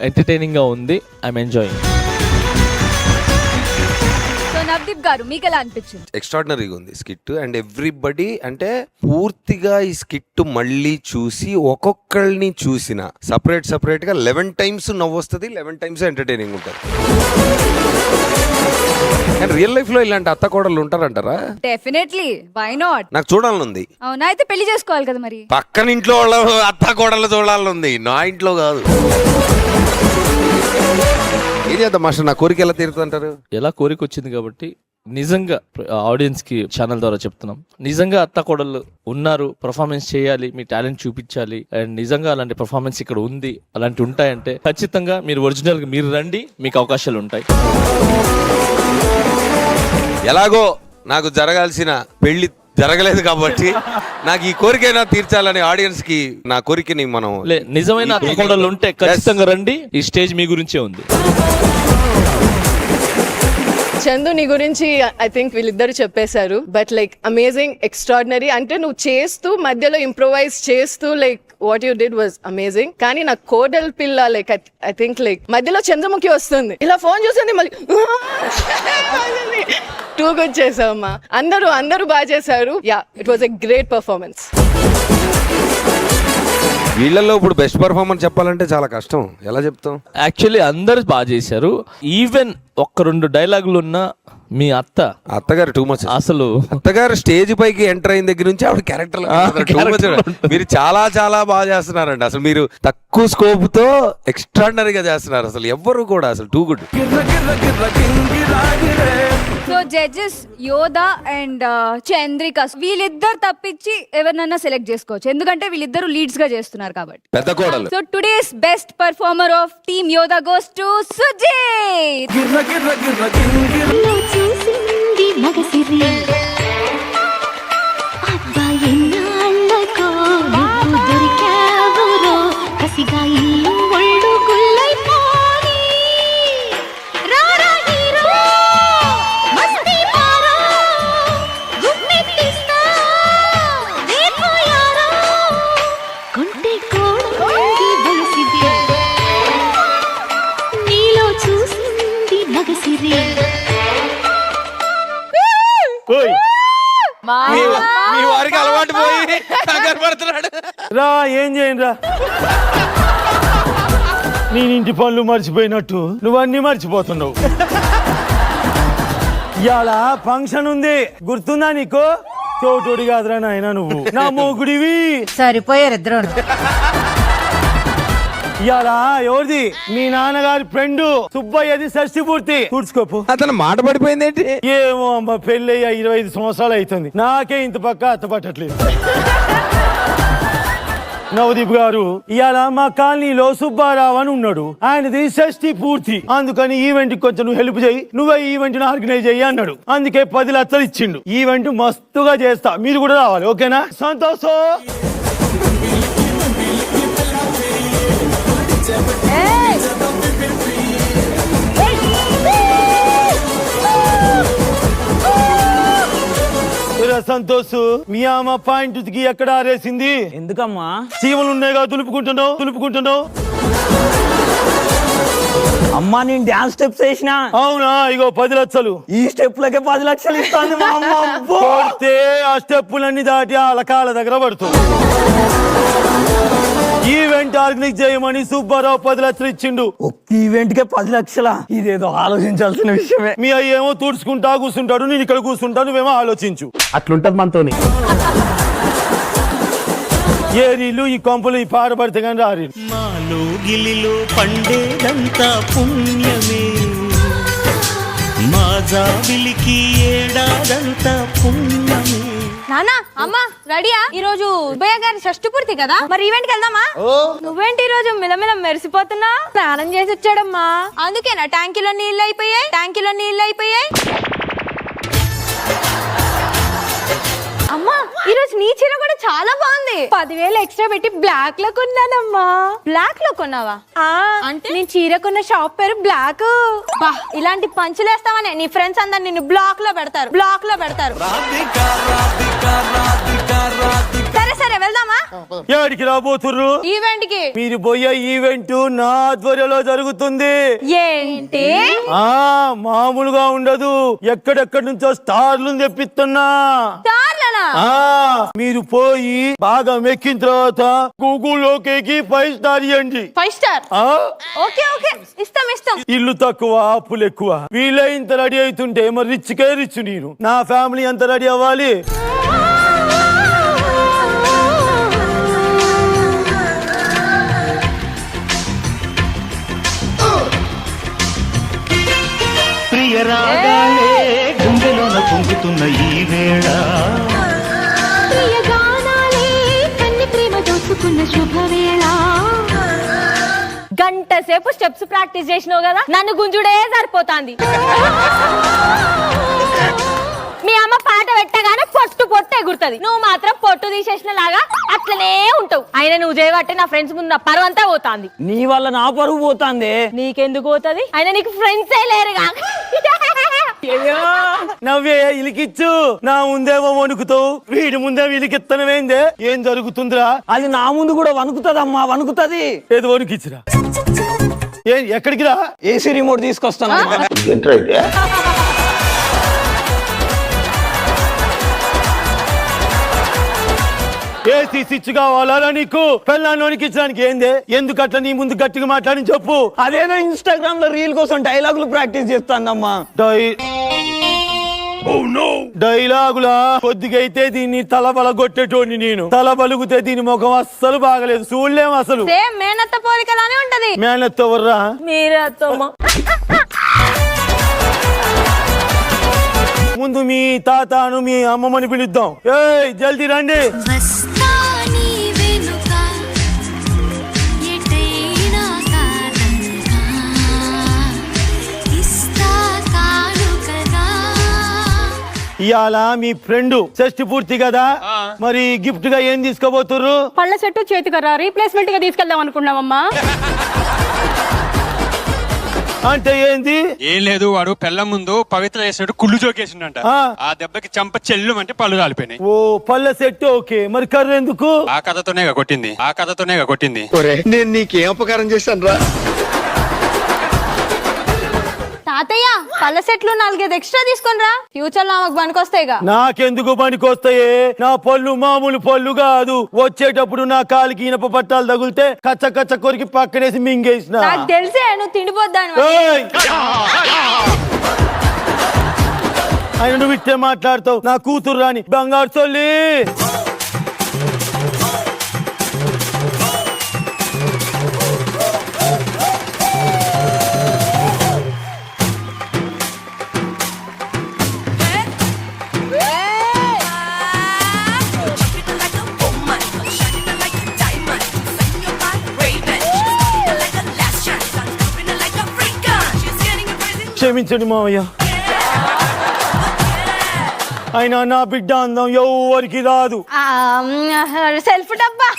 entertaining గా ఉంది. I'm enjoying. సో నవదీప్ గారు మీకు ఎలా అనిపించింది? ఎక్స్ట్రాడినరీగా ఉంది స్కిట్. అండ్ ఎవ్రీబడి అంటే పూర్తిగా ఈ స్కిట్ మళ్ళీ చూసి ఒక్కొక్కళ్ళని చూసిన సపరేట్ గా 11 times నవ్వు వస్తుంది, 11 times ఎంటర్టైనింగ్ ఉంటుంది. కానీ రియల్ లైఫ్ లో ఇలాంటి అత్త కోడళ్ళు ఉంటారంటారా? Definitely, why not? నాకు చూడాలనుంది. అవునా, అయితే పెళ్లి చేసుకోవాలి కదా మరి. పక్కన ఇంట్లో వాళ్ళ అత్త కోడళ్ళు చూడాలనుంది, నా ఇంట్లో కాదు. ఏం చేద్దాం మాస్టర్, నా కోరిక ఎలా తీరుతుంటారు? ఎలా కోరిక వచ్చింది కాబట్టి నిజంగా ఆడియన్స్ కి ఛానల్ ద్వారా చెప్తున్నాం, నిజంగా అత్త కోడళ్ళు ఉన్నారు, పర్ఫార్మెన్స్ చేయాలి, మీ టాలెంట్ చూపించాలి, అండ్ నిజంగా అలాంటి పర్ఫార్మెన్స్ ఇక్కడ ఉంది, అలాంటి ఉంటాయంటే ఖచ్చితంగా మీరు ఒరిజినల్ గా మీరు రండి, మీకు అవకాశాలు ఉంటాయి. ఎలాగో నాకు జరగాల్సిన పెళ్లి జరగలేదు కాబట్టి నాకు ఈ కోరికైనా తీర్చాలని ఆడియన్స్ కి నా కోరికని మనం నిజమైన అత్త కోడళ్ళు ఉంటే ఖచ్చితంగా రండి. ఈ స్టేజ్ మీ గురించే ఉంది. చందు నీ గురించి ఐ థింక్ వీళ్ళిద్దరు చెప్పేశారు. But like amazing, extraordinary. అంటే నువ్వు చేస్తూ మధ్యలో ఇంప్రొవైజ్ చేస్తూ like what you did was amazing. కానీ నా కోడల్ పిల్ల లైక్ ఐ థింక్ లైక్ మధ్యలో చంద్రముఖి వస్తుంది, ఇలా ఫోన్ చూస్తుంది, మళ్ళీ టూ గుడ్ చేసావమ్మా. అందరూ బాగా చేశారు. Yeah, it was a great performance. వీళ్ళల్లో ఇప్పుడు బెస్ట్ పర్ఫార్మెన్స్ చెప్పాలంటే చాలా కష్టం, ఎలా చెప్తాం? యాక్చువల్లీ అందరు బాగా చేశారు. ఈవెన్ 1-2 డైలాగులు ఉన్న మీ అత్తగారు టూ మచ్. అసలు అత్తగారు స్టేజ్ పైకి ఎంటర్ అయిన దగ్గర నుంచి ఆవిడ క్యారెక్టర్ మీరు చాలా బాగా చేస్తున్నారండి. అసలు మీరు తక్కువ స్కోప్ తో ఎక్స్ట్రాడినరీగా చేస్తున్నారు. అసలు ఎవ్వరు కూడా అసలు టూ గుడ్. సో జడ్జెస్ యోధా అండ్ చంద్రిక వీళ్ళిద్దరు తప్పించి ఎవరినైనా సెలెక్ట్ చేసుకోవచ్చు, ఎందుకంటే వీళ్ళిద్దరు లీడ్స్ గా చేస్తున్నారు కాబట్టి. పెద్ద కోడలు. So today's best performer of team యోధా గోస్ టు సుజిత్. చూసింది మగసిరి అబ్బా ఎన్నాళ్ళకో నువ్వు దొరికావురో కసిగా ఇల్లు ఒళ్ళు గుల్లైపోని రారా హీరో మస్తీ మారో గుమ్మెట్టిస్తా రేపు యారో కొంటే కోడి వయసిది నీలో చూసింది మగసిరి. మీ వారికి అలవాటు పోయి కంగారు పడుతున్నాడు. రా, ఏం చేయండి రా. నేను ఇంటి పనులు మర్చిపోయినట్టు నువ్వు అన్ని మర్చిపోతున్నావు. ఇవాళ ఫంక్షన్ ఉంది, గుర్తుందా నీకు? చోటుడి కాదురా నాయన, నువ్వు నా మొగుడివి. సరిపోయారు ఇద్దరు. ఇవాళ ఎవరిది? మీ నాన్నగారి ఫ్రెండ్ సుబ్బయ్యది షష్ఠి పూర్తి. తుడుచుకోపు. అతను మాట పడిపోయింది ఏంటి? ఏమో అమ్మ, పెళ్ళి 25 సంవత్సరాలు అవుతుంది, నాకే ఇంత పక్క అత్త పట్టట్లేదు. నవదీప్ గారు, ఇవాళ మా కాలనీలో సుబ్బారావు అని ఉన్నాడు, ఆయనది షష్ఠి పూర్తి, అందుకని ఈవెంట్ కొంచెం నువ్వు హెల్ప్ చేయి, నువ్వే ఈవెంట్ ఆర్గనైజ్ చెయ్యి అన్నాడు. అందుకే 10 లక్షలు ఇచ్చిండు. ఈవెంట్ మస్తుగా చేస్తా, మీరు కూడా రావాలి, ఓకేనా? సంతోషం. సంతోష్, మీ అమ్మ పాయింట్ కి ఎక్కడ ఆరేసింది? ఎందుకమ్మా? చీమలు ఉన్నాయిగా, తులుపుకుంటున్నావు. అమ్మా నేను డాన్స్ స్టెప్స్ వేసిన. అవునా? ఇగో 10 లక్షలు. ఈ స్టెప్ లకే 10 లక్షలు ఇస్తాంది మా అమ్మ. అబ్బో. కొడితే ఆ స్టెప్పులన్నీ దాటి వాళ్ళ కాళ్ళ దగ్గర పడుతుంది. ఈవెంట్ ఆర్గనైజ్ చేయమని సుబ్బారావు 10 లక్షలు ఇచ్చిండు. ఒక్క ఈవెంట్ కే 10 లక్షలా? ఇదేదో ఆలోచించాల్సిన విషయమే. మీ అయ్య ఏమో తుడుచుకుంటా కూర్చుంటాడు, నేను ఇక్కడ కూర్చుంటా, నువ్వేమో ఆలోచించు. అట్లుంటది మనతోని. ఏ రీలు ఈ కొంపలు ఈ పాట పడితే కానీ రారీ. మాలో గిలిలో పండేదంతా పుణ్యమే, మా జాబిలికి ఏడాదంతా పుణ్యమే. నానా అమ్మ రెడీయా? ఈ రోజు సుబ్బయ్య గారి షష్టి పూర్తి కదా, మరి ఈవెంట్ కి వెళ్దామా? నువ్వేంటి ఈ రోజు మిలమిల మెరిసిపోతున్నా? స్నానం చేసి వచ్చాడమ్మా. అందుకేనా ట్యాంకీలో నీళ్ళు అయిపోయాయి. అమ్మా ఈ రోజు నీ చీర కూడా చాలా బాగుంది. 10,000 ఎక్స్ట్రా పెట్టి బ్లాక్ లో కొన్నానమ్మా. బ్లాక్ లో కొన్నావా? అంటే నేను చీర కొన్న షాప్ పేరు బ్లాక్. బా ఇలాంటి పంచులేస్తావనే నీ ఫ్రెండ్స్ అందరు నిన్ను బ్లాక్ లో పెడతారు. సరే వెళ్దామా? ఎక్కడికి రాబోతుర్రు? ఈవెంట్ కి. మీరు పోయే ఈవెంట్ నా ఆధ్వర్యంలో జరుగుతుంది. ఏంటి? మామూలుగా ఉండదు. ఎక్కడెక్కడి నుంచో స్టార్లు తెప్పిస్తున్నా. మీరు పోయి బాగా మెక్కిన తర్వాత గూగుల్లోకి 5 స్టార్ ఇవ్వండి. 5 స్టార్? ఓకే ఇస్తాం. ఇల్లు తక్కువ అప్పులు ఎక్కువ. వీళ్ళంత రెడీ అవుతుంటే మరి రిచ్కే రిచ్. నేను నా ఫ్యామిలీ అంత రెడీ అవ్వాలి. ప్రియరాగాలే గుండెలోన పొంగుతున్న ఈ వేళ, గంట సేపు స్టెప్స్ ప్రాక్టీస్ చేసినావు కదా, నన్ను గుంజుడే సరిపోతాంది. మీ అమ్మ పాట పెట్టగానే పొట్టు ఎగురుతుంది, నువ్వు మాత్రం పొట్టు తీసేసిన లాగా అట్లనే ఉంటావు. అయినా నువ్వు చేయబట్టే నా ఫ్రెండ్స్ ముందు నా పరువు అంతా పోతాంది. నీ వల్ల నా పరువు పోతాంది. నీకెందుకు పోతుంది? అయినా నీకు ఫ్రెండ్సే లేరుగా. నవ్వే ఇలికిచ్చు. నా ముందేమో వణుకుతావు, వీడి ముందేమో ఇలికిత్తనమేందే? ఏం జరుగుతుందిరా? అది నా ముందు కూడా వణుకుతుందమ్మా, వణుకుతుంది. ఏది వణుకిచ్చిరా? ఎక్కడికి రా? ఏసీ రిమోట్ తీసుకొస్తాను. ఏసీ స్విచ్ కావాలా నీకు? పెళ్ళాన్ని వణికించడానికి ఏందే? ఎందుకు అట్లా నీ ముందు గట్టిగా మాట్లాడి చెప్పు. అదేదో ఇన్స్టాగ్రామ్ లో రీల్ కోసం డైలాగులు ప్రాక్టీస్ చేస్తానమ్మా. డైలాగులా? కొద్దిగైతే దీన్ని తలబల కొట్టేటోని నేను. తల బలుగుతే దీని ముఖం అస్సలు బాగలేదు, చూడలేము అసలు. మేనత్త పోలికలానే ఉంటది. మేనత్త ఎవర్రా? మీరే అత్తమ్మ. ముందు మీ తాతను మీ అమ్మమ్మని పిలుద్దాం. ఏయ్ జల్దీ రండి. ఇవాళ మీ ఫ్రెండ్ షష్టి పూర్తి కదా, మరి గిఫ్ట్ గా ఏం తీసుకోబోతుర్రు? పళ్ళ చెట్టు చేతికరా రీప్లేస్మెంట్ గా తీసుకెళ్దాం అనుకున్నామమ్మా. అంటే ఏంది? ఏం లేదు, వాడు పెళ్ళ ముందు పవిత్ర చేసినట్టు కుళ్ళు జోకేసిండంట. ఆ దెబ్బకి చంప చెల్లు అంటే పళ్ళు రాలిపోయినాయి. ఓ పళ్ళ సెట్ ఓకే, మరి కర్ర ఎందుకు? ఆ కథతోనే కొట్టింది. నేను నీకేం అపకారం చేశాను రా? తాతయ్య పళ్ళ సెట్లు 4-5 ఎక్స్ట్రా తీసుకొని రా, ఫ్యూచర్ లో ఆమెకు పనికొస్తాయిగా. నాకెందుకు పనికొస్తాయే? నా పళ్ళు మామూలు పళ్ళు కాదు. వచ్చేటప్పుడు నా కాలికి ఇనప పట్టాలు తగులితే కచ్చ కచ్చ కొరికి పక్కనేసి మింగేసిన. నాకు తెలిసే నువ్వు తిండిపోద్దాను. ఆయన నువ్వు ఇట్టే మాట్లాడతావు. నా కూతురు రాని బంగారు చొల్లి. క్షమించండి మావయ్య, అయినా నా బిడ్డ అందం ఎవరికి రాదు. సెల్ఫ్ డబ్బా.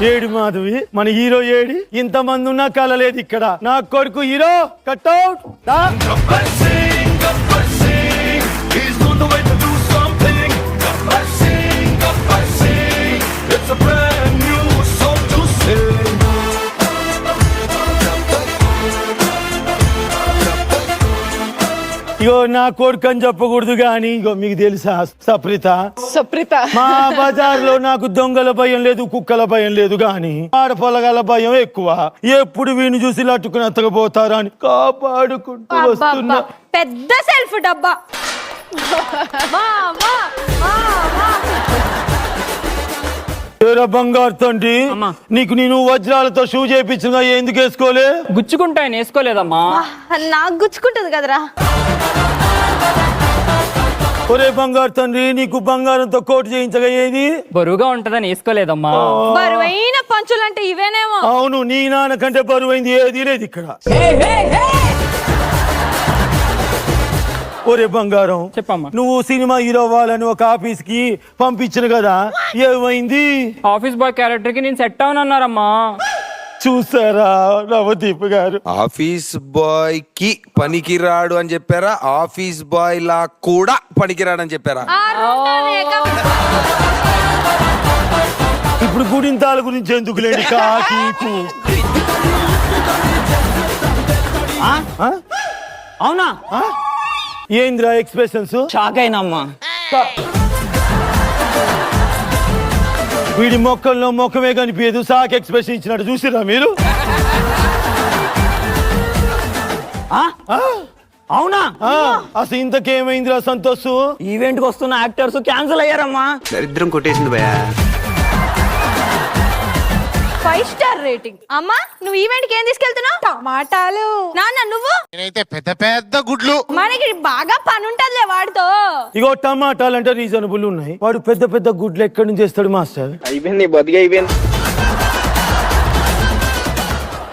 ఏడు మాధవి, మన హీరో ఏడి? ఇంతమంది ఉన్నా కలలేదు ఇక్కడ. నా కొడుకు hero cutout. He's on the way to do something. Gabbar Singh. ఇగో నా కొడుకు అని చెప్పకూడదు గాని ఇగో మీకు తెలుసా సప్రిత మా బజార్లో నాకు దొంగల భయం లేదు, కుక్కల భయం లేదు గాని ఆడపొలగల భయం ఎక్కువ. ఎప్పుడు వీణు చూసి లట్టుకుని ఎత్తకపోతారా అని కాపాడుకుంటూ వస్తున్నా. పెద్ద సెల్ఫ్ డబ్బా. ఏరా బంగారు తండ్రి, నీకు నేను వజ్రాలతో షూ చేయించుగా ఎందుకు వేసుకోలే? గుచ్చుకుంటా ఆయన వేసుకోలేదమ్మా. నాకు గుచ్చుకుంటది కదరా. ఒరే బంగారు తండ్రి, నీకు బంగారంతో కోటు చేయించగా ఏది? బరువుగా ఉంటదని వేసుకోలేదమ్మా. బరువైన పంచులంటే ఇవేనేమో. అవును, నీ నాన్న కంటే బరువైంది ఏది లేదు ఇక్కడ. ఒరే బంగారం, చెప్పమ్మా. నువ్వు సినిమా హీరో అవ్వాలని ఒక ఆఫీస్ కి పంపించిన కదా, ఏమైంది? ఆఫీస్ బాయ్ క్యారెక్టర్ కి నేను సెట్ అవునన్నారమ్మా. చూసారా నవదీప్ గారు? ఆఫీస్ బాయ్ కి పనికిరాడు అని చెప్పారా, ఆఫీస్ బాయ్ లా కూడా పనికిరాడు అని చెప్పారా? ఇప్పుడు గుడింతాల గురించి ఎందుకు లేని కాకీకు. అవునా? ఏంద్రా ఎక్స్ప్రెషన్స్? షాక్ అయినమ్మా. వీడి మొక్కల్లో మొక్కమే కనిపించదు, సాక్ ఎక్స్ప్రెషన్ ఇచ్చినట్టు చూసిరా మీరు? అవునా? అసలు ఇంతకేమైందిరా సంతోష్? ఈవెంట్ కి వస్తున్న యాక్టర్స్ క్యాన్సిల్ అయ్యారమ్మా. దరిద్రం కొట్టేసింది భయ. 5 స్టార్ రేటింగ్. అమ్మా నువ్వు ఈవెంట్ కి ఏం తీసుకెళ్తున్నావు? టమాటాలు. నాన్న నువ్వు? నేనైతే పెద్ద పెద్ద గుడ్లు. మనకి బాగా పని ఉంటదిలే వాడితో. ఇగో టమాటాలు అంటే రీజనబుల్ ఉన్నాయి, వాడు పెద్ద పెద్ద గుడ్లు ఎక్కడి నుంచి చేస్తాడు మాస్టర్? అయిపోయింది బతికి అయిపోయింది.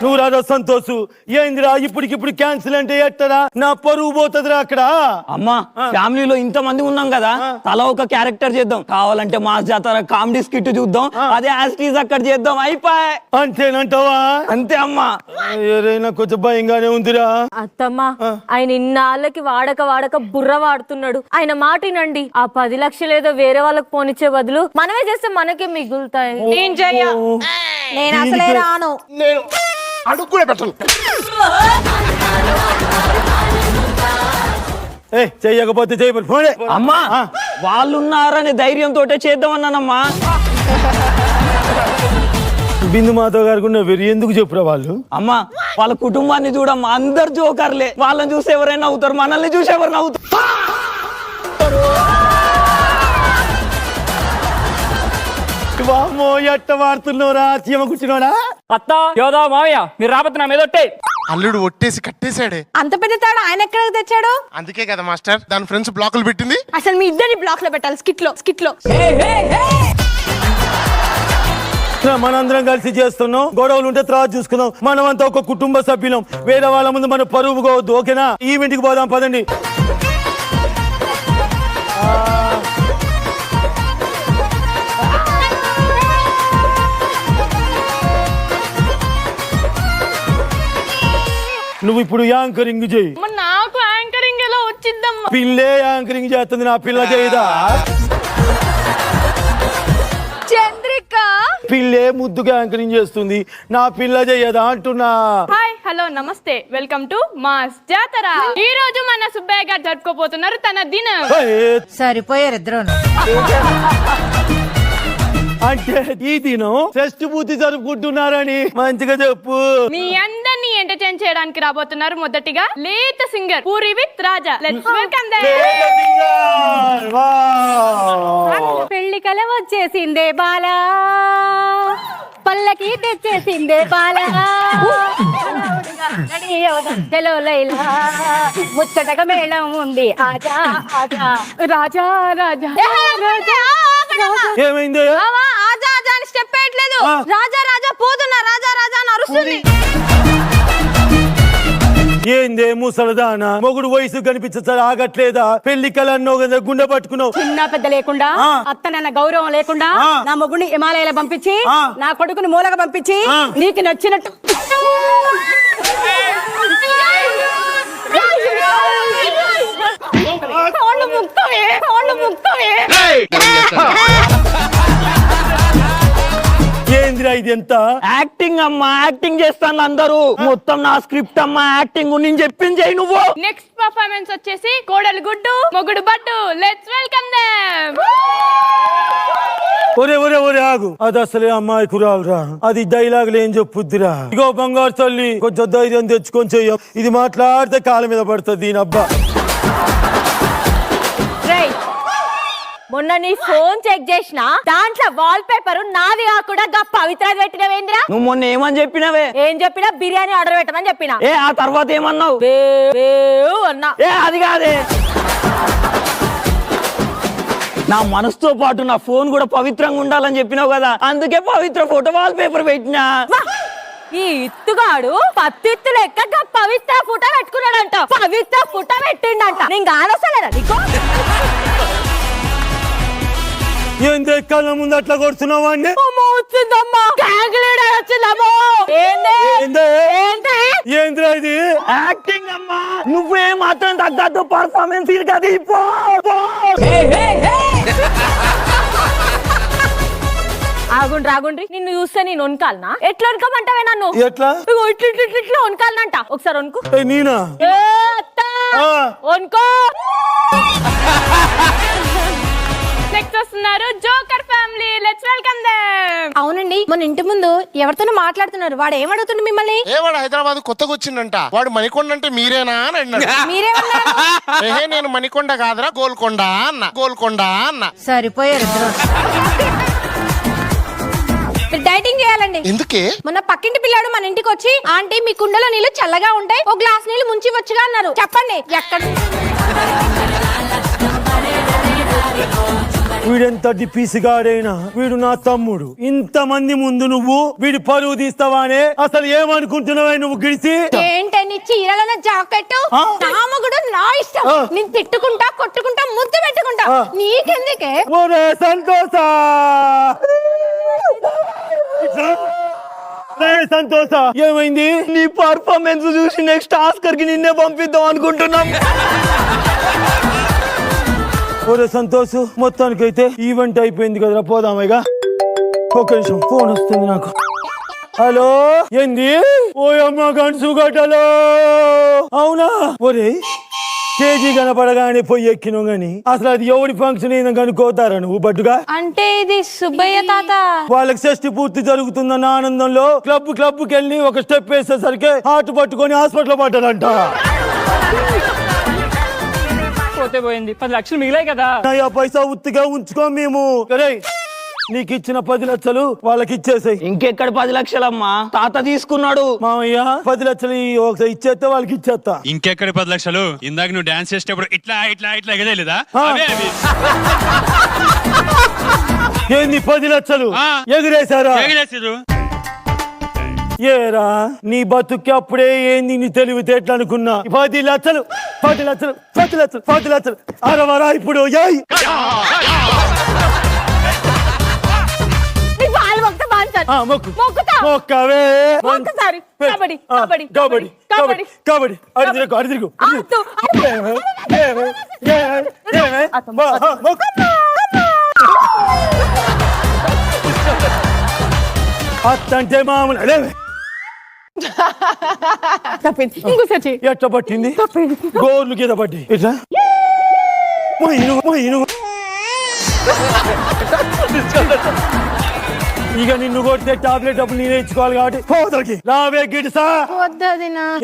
నువ్వు రాదా సంతోష్? ఏందిరా ఇప్పటికిప్పుడు క్యాన్సిల్ అంటే ఎట్టరా? నా పరువు పోతుందిరా అక్కడ. అమ్మా ఫ్యామిలీలో ఇంత మంది ఉన్నాం కదా, తల ఒక క్యారెక్టర్ చేద్దాం. కావాలంటే మాస్ జాతర కామెడీ స్కిట్ చూద్దాం, అదే యాస్టీస్ అక్కడ చేద్దాం. అయిపోయి అంతేనంటావా? అంతే అమ్మా. ఏరైనా కొంచెం భయంగానే ఉందిరా. అత్తమ్మా ఆయన ఇన్నాళ్ళకి వాడక బుర్ర వాడుతున్నాడు. ఆయన మాటినండి. ఆ 10 లక్షలు ఏదో వేరే వాళ్ళకి పోనిచ్చే బదులు మనమే చేస్తే మనకే మిగులుతాయి. నేను చెయ్య, నేను అసలే రాను. నేను అడుగు కూడా పెట్టను. చెయ్యకపోతే చేయబడి అమ్మా వాళ్ళు ఉన్నారనే ధైర్యంతో చేద్దామన్నానమ్మా. బిందు మాధవ్ గారు ఎందుకు చెప్పురా వాళ్ళు? అమ్మా వాళ్ళ కుటుంబాన్ని చూడమ్మా, అందరు జోకర్లే. వాళ్ళని చూసి ఎవరైనా అవుతారు, మనల్ని చూసి ఎవరు నవ్వుతారు. వామ్మో ఎట్ట వాడుతున్నారా? చీమ కూర్చున్నాడా? అత్త యోదా మావయ్య మీరు రాబోతున్నా మీదొట్టే. అల్లుడు ఒట్టేసి కట్టేశాడే. అంత పెద్ద తేడా ఆయన ఎక్కడ తెచ్చాడు? అందుకే కదా మాస్టర్ దాని ఫ్రెండ్స్ బ్లాకులు పెట్టింది. అసలు మీ ఇద్దరిని బ్లాక్ లో పెట్టాలి. స్కిట్ లో మనందరం కలిసి చేస్తున్నాం. గొడవలు ఉంటే తర్వాత చూసుకుందాం. మనమంతా ఒక కుటుంబ సభ్యులం. వేరే వాళ్ళ ముందు మన పరువు పోవద్దు. ఓకేనా? ఈవెంట్ కి పోదాం పదండి. నువ్వు ఇప్పుడు యాంకరింగ్ చేయి. నాకు యాంకరింగ్ ఎలా వచ్చిందమ్మా? పిల్లే యాంకరింగ్ చేస్తుంది, నా పిల్ల చేయదా? చంద్రిక పిల్లే ముద్దుగా యాంకరింగ్ చేస్తుంది, నా పిల్ల చేయదా అంటున్నా. హాయ్ హలో నమస్తే, వెల్కమ్ టు మాస్ జాతర. ఈ రోజు మన సుబ్బయ్య గారు జరుపుకోబోతున్నారు తన దినం. సరిపోయారు ఇద్దరు. అంటే ఈ దినం షష్ఠి పూర్తి జరుపుకుంటున్నారని మంచిగా చెప్పు. మీ అందరినీ ఎంటర్టైన్ చేయడానికి రాబోతున్నారు మొదటిగా లేత singer puri with Raja. Let's welcome them. పెళ్లి కల వచ్చేసిందే బాలా, పల్లకి తెచ్చేసిందే బాలా. హలో లైలా ముచ్చటగా మేళం ఉంది. ఆజా ఆజా రాజా రాజా ఏమైంది? ఆజా ఆజా అని స్టెప్ వేయట్లేదు. రాజా రాజా పోతున్నా, రాజా రాజా అని అరుస్తుంది. ఏందే ముసలదానా? మొగుడు వయసు కనిపించదు ఆగట్లేదా? పెళ్లి కలన్నో కదా గుండె పట్టుకున్నావు. చిన్న పెద్ద లేకుండా, అత్తనన్న గౌరవం లేకుండా నా మొగుడిని హిమాలయాలో పంపించి, నా కొడుకుని మూలగా పంపించి, నీకు నచ్చినట్టు ఏంద్రా ఇది ఎంత యాక్టింగ్ అమ్మా, యాక్టింగ్ చేస్తాను అందరూ. మొత్తం నా స్క్రిప్ట్ అమ్మా, యాక్టింగ్. నేను చెప్పింది చెయ్యి నువ్వు. నెక్స్ట్ పర్ఫార్మెన్స్ వచ్చేసి కోడలు గుడ్డు మొగుడు బడ్డు. Let's welcome them. ఒరే ఒరే ఒరే ఆగు, అది అసలే అమ్మాయి కురాలురా, అది డైలాగులు ఏం చెప్పుద్దిరా. ఇగో బంగారు తల్లి, కొంచెం ధైర్యం తెచ్చుకొని చెయ్య. ఇది మాట్లాడితే కాళ్ళ మీద పడుతుంది దీని అబ్బా. మొన్న నీ ఫోన్ చెక్ చేసిన, దాంట్లో వాల్ పేపర్ నాది కాకుండా పవిత్ర పెట్టినవేంద్రా. నువ్వు మొన్న ఏమని చెప్పినవే? ఏం చెప్పినా బిర్యానీ ఆర్డర్ పెట్టమని చెప్పిన. ఆ తర్వాత ఏమన్నావు? అన్నా అది కాదే, నా మనసుతో పాటు నా ఫోన్ కూడా పవిత్రంగా ఉండాలని చెప్పినావు కదా, అందుకే పవిత్ర ఫోటో వాల్ పేపర్ పెట్టినా. ఈ ఇత్తుగాడు పత్తిత్తు లెక్క పవిత్ర ఫోటో పెట్టుకున్నాడంట. పవిత్ర ఫోటో పెట్టిండంట. నేను ఆలోచనలేదా నీకు? ఏంది కళ్ళ ముందు అట్లా కొడుతున్నావు అండి? ఏంద్రా ఇది? యాక్టింగ్ అమ్మా, నువ్వే మాత్రం తగ్గట్టు పర్ఫార్మెన్స్ కదా. ఆగుండ్రి ఆగుండ్రి, నిన్ను చూస్తే నేను వనకాలనా? ఎట్లా వనకమంటావే నన్ను? ఎట్లా ఇట్లా వనకాలనంట. ఒకసారి వనుకు. నేనా? వనుకో. నెక్స్ట్ వస్తున్నారు joker family. Let's welcome them. అవునండి, మన ఇంటి ముందు ఎవరితోనో మాట్లాడుతున్నారు. వాడు ఏమడుగుతుండు మిమ్మల్ని? వాడు హైదరాబాద్ కొత్తగా వచ్చిందంట. వాడు మణికొండ అంటే మీరేనా అని అన్నాడు. మీరేమన్నారు? నేను మణికొండ కాదురా, గోల్కొండ అన్న. గోల్కొండ అన్న. సరిపోయారు. డైటింగ్ చేయాలండి. ఎందుకే? మొన్న పక్కింటి పిల్లాడు మన ఇంటికి వచ్చి, ఆంటీ మీ కుండలో నీళ్లు చల్లగా ఉంటాయి, ఒక గ్లాస్ నీళ్లు ముంచి వచ్చుగా అన్నారు. చెప్పండి ఎక్కడ? వీడెంత డిపిసిగాడైనా వీడు నా తమ్ముడు. ఇంతమంది ముందు నువ్వు వీడి పరువు తీస్తావానే? అసలు ఏమనుకుంటున్నావే నువ్వు గిడిసి? ఏంటే నీ చీరల జాకెట్? నా మొగుడు నా ఇష్టం. నేను తిట్టుకుంటా, కొట్టుకుంటా, ముద్దు పెట్టుకుంటా. నీకెందుకే? ఒరే సంతోష, సంతోష ఏమైంది? నీ పర్ఫార్మెన్స్ చూసి నెక్స్ట్ ఆస్కర్ కి నిన్నే పంపిద్దాం అనుకుంటున్నాం. ఒరే సంతోష్, మొత్తానికైతే ఈవెంట్ అయిపోయింది కదరా, పోదామైగా. ఒక నిమిషం, ఫోన్ వస్తుంది నాకు. హలో, ఏంది? ఓయమ్మ గంటసు గట్టలో. అవునా? ఒరే స్టేజీ కనపడగానే పోయి ఎక్కినావు గాని అసలు అది ఎవడి ఫంక్షన్ అయినా కనుకోతారా నువ్వు బడ్డుగా? అంటే ఇది సుబ్బయ్య తాత వాళ్ళకి షష్టి పూర్తి జరుగుతుందన్న ఆనందంలో క్లబ్కి వెళ్ళి ఒక స్టెప్ వేసేసరికి హార్ట్ పట్టుకొని హాస్పిటల్ పడ్డాడంట. పోతే పోయింది, 10 లక్షలు మిగిలాయి కదా. పైసా ఉత్తిగా ఉంచుకో. మేము నీకు ఇచ్చిన 10 లక్షలు వాళ్ళకి ఇచ్చేసాయి. ఇంకెక్కడ 10 లక్షలమ్మా, తాత తీసుకున్నాడు. మామయ్య 10 లక్షలు ఒకసారి ఇచ్చేస్తే వాళ్ళకి ఇచ్చేస్తా. ఇంకెక్కడ 10 లక్షలు? ఇందాక నువ్వు డాన్స్ చేసేటప్పుడు ఇట్లా ఇట్లా ఇట్లా ఎగదేలేదా? ఏంది 10 లక్షలు ఎగిరేశారా? ఎగరేసారు. ఏరా నీ బతుక్కి అప్పుడే ఏంది నీ తెలివితేటలు అనుకున్నా. 10 లక్షలు 10 లక్షలు 10 లక్షలు 10 లక్షలు అరవరా ఇప్పుడు. మొక్కవే. కబడ్డీ కబడ్డీ కబడ్డీ కబడ్డీ కబడ్డీ అడిదిరుగు అడిదిరుగు. అత్తంటే మామూలు లేవే. ఎట్లా పట్టింది? గోర్లు కింద పట్టి ఇట్లా ఇక నిన్ను కొట్టే టాబ్లెట్ అప్పుడు నేనే ఇచ్చుకోవాలి కాబట్టి పోదలకి రావే గిడిసా.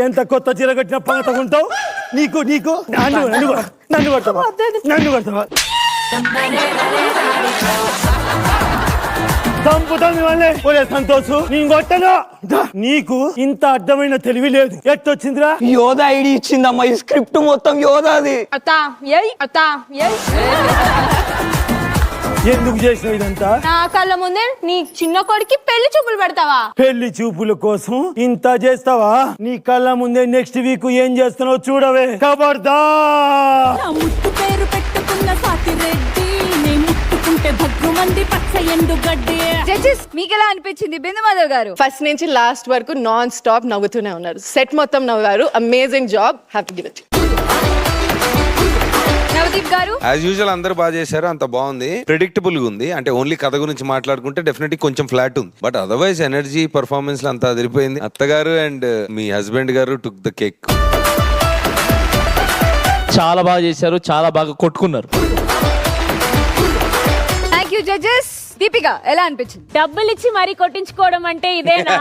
ఎంత కొత్త చీర కట్టిన పాతకుంటావు. నీకు నీకు నన్ను కొడతావా? చంపుతాను వాళ్ళే. ఒరే సంతోష్, నేను కొట్టను. నీకు ఇంత అడ్డమైన తెలివి లేదు. ఎట్టొచ్చిందిరా? యోధా ఐడి ఇచ్చిందమ్మా. ఈ స్క్రిప్ట్ మొత్తం యోధాది. ఎందుకు చేసినావు ఇదంతా? నా కళ్ళ ముందే నీ చిన్న కొడుకి పెళ్లి చూపులు పెడతావా? పెళ్లి చూపుల కోసం ఇంత చేస్తావా? నీ కళ్ళ ముందే నెక్స్ట్ వీక్ ఏం చేస్తున్నావు చూడవే. కబర్దా ముట్టు పేరు పెట్టుకున్న సాతిరెడ్డి, నే ముట్టుకుంటే భగ్గుమంది పచ్చ ఎండు గడ్డి. జడ్జెస్ మీకెలా అనిపించింది బిందుమాధవ్ గారు? ఫస్ట్ నుంచి లాస్ట్ వరకు నాన్ స్టాప్ నవ్వుతూనే ఉన్నారు. సెట్ మొత్తం నవ్వారు. Amazing job. Happy give it. Anudeep గారు యాజ్ యూజువల్ అందరూ బాగా చేశారు, అంత బాగుంది, ప్రెడిక్టబుల్ గా ఉంది. అంటే ఓన్లీ కథ గురించి మాట్లాడుకుంటే డెఫినెట్లీ కొంచెం ఫ్లాట్ ఉంది, బట్ అదర్వైజ్ ఎనర్జీ పర్ఫార్మెన్స్ అంతా అదిరిపోయింది. అత్తగారు అండ్ మీ హస్బెండ్ గారు టుక్ ద కేక్. చాలా బాగా చేశారు, చాలా బాగా కొట్టుకున్నారు. Thank you judges. దీపిక ఎలా అనిపించింది? డబ్బులు ఇచ్చి మరీ కొట్టించుకోవడం అంటే ఇదేనా?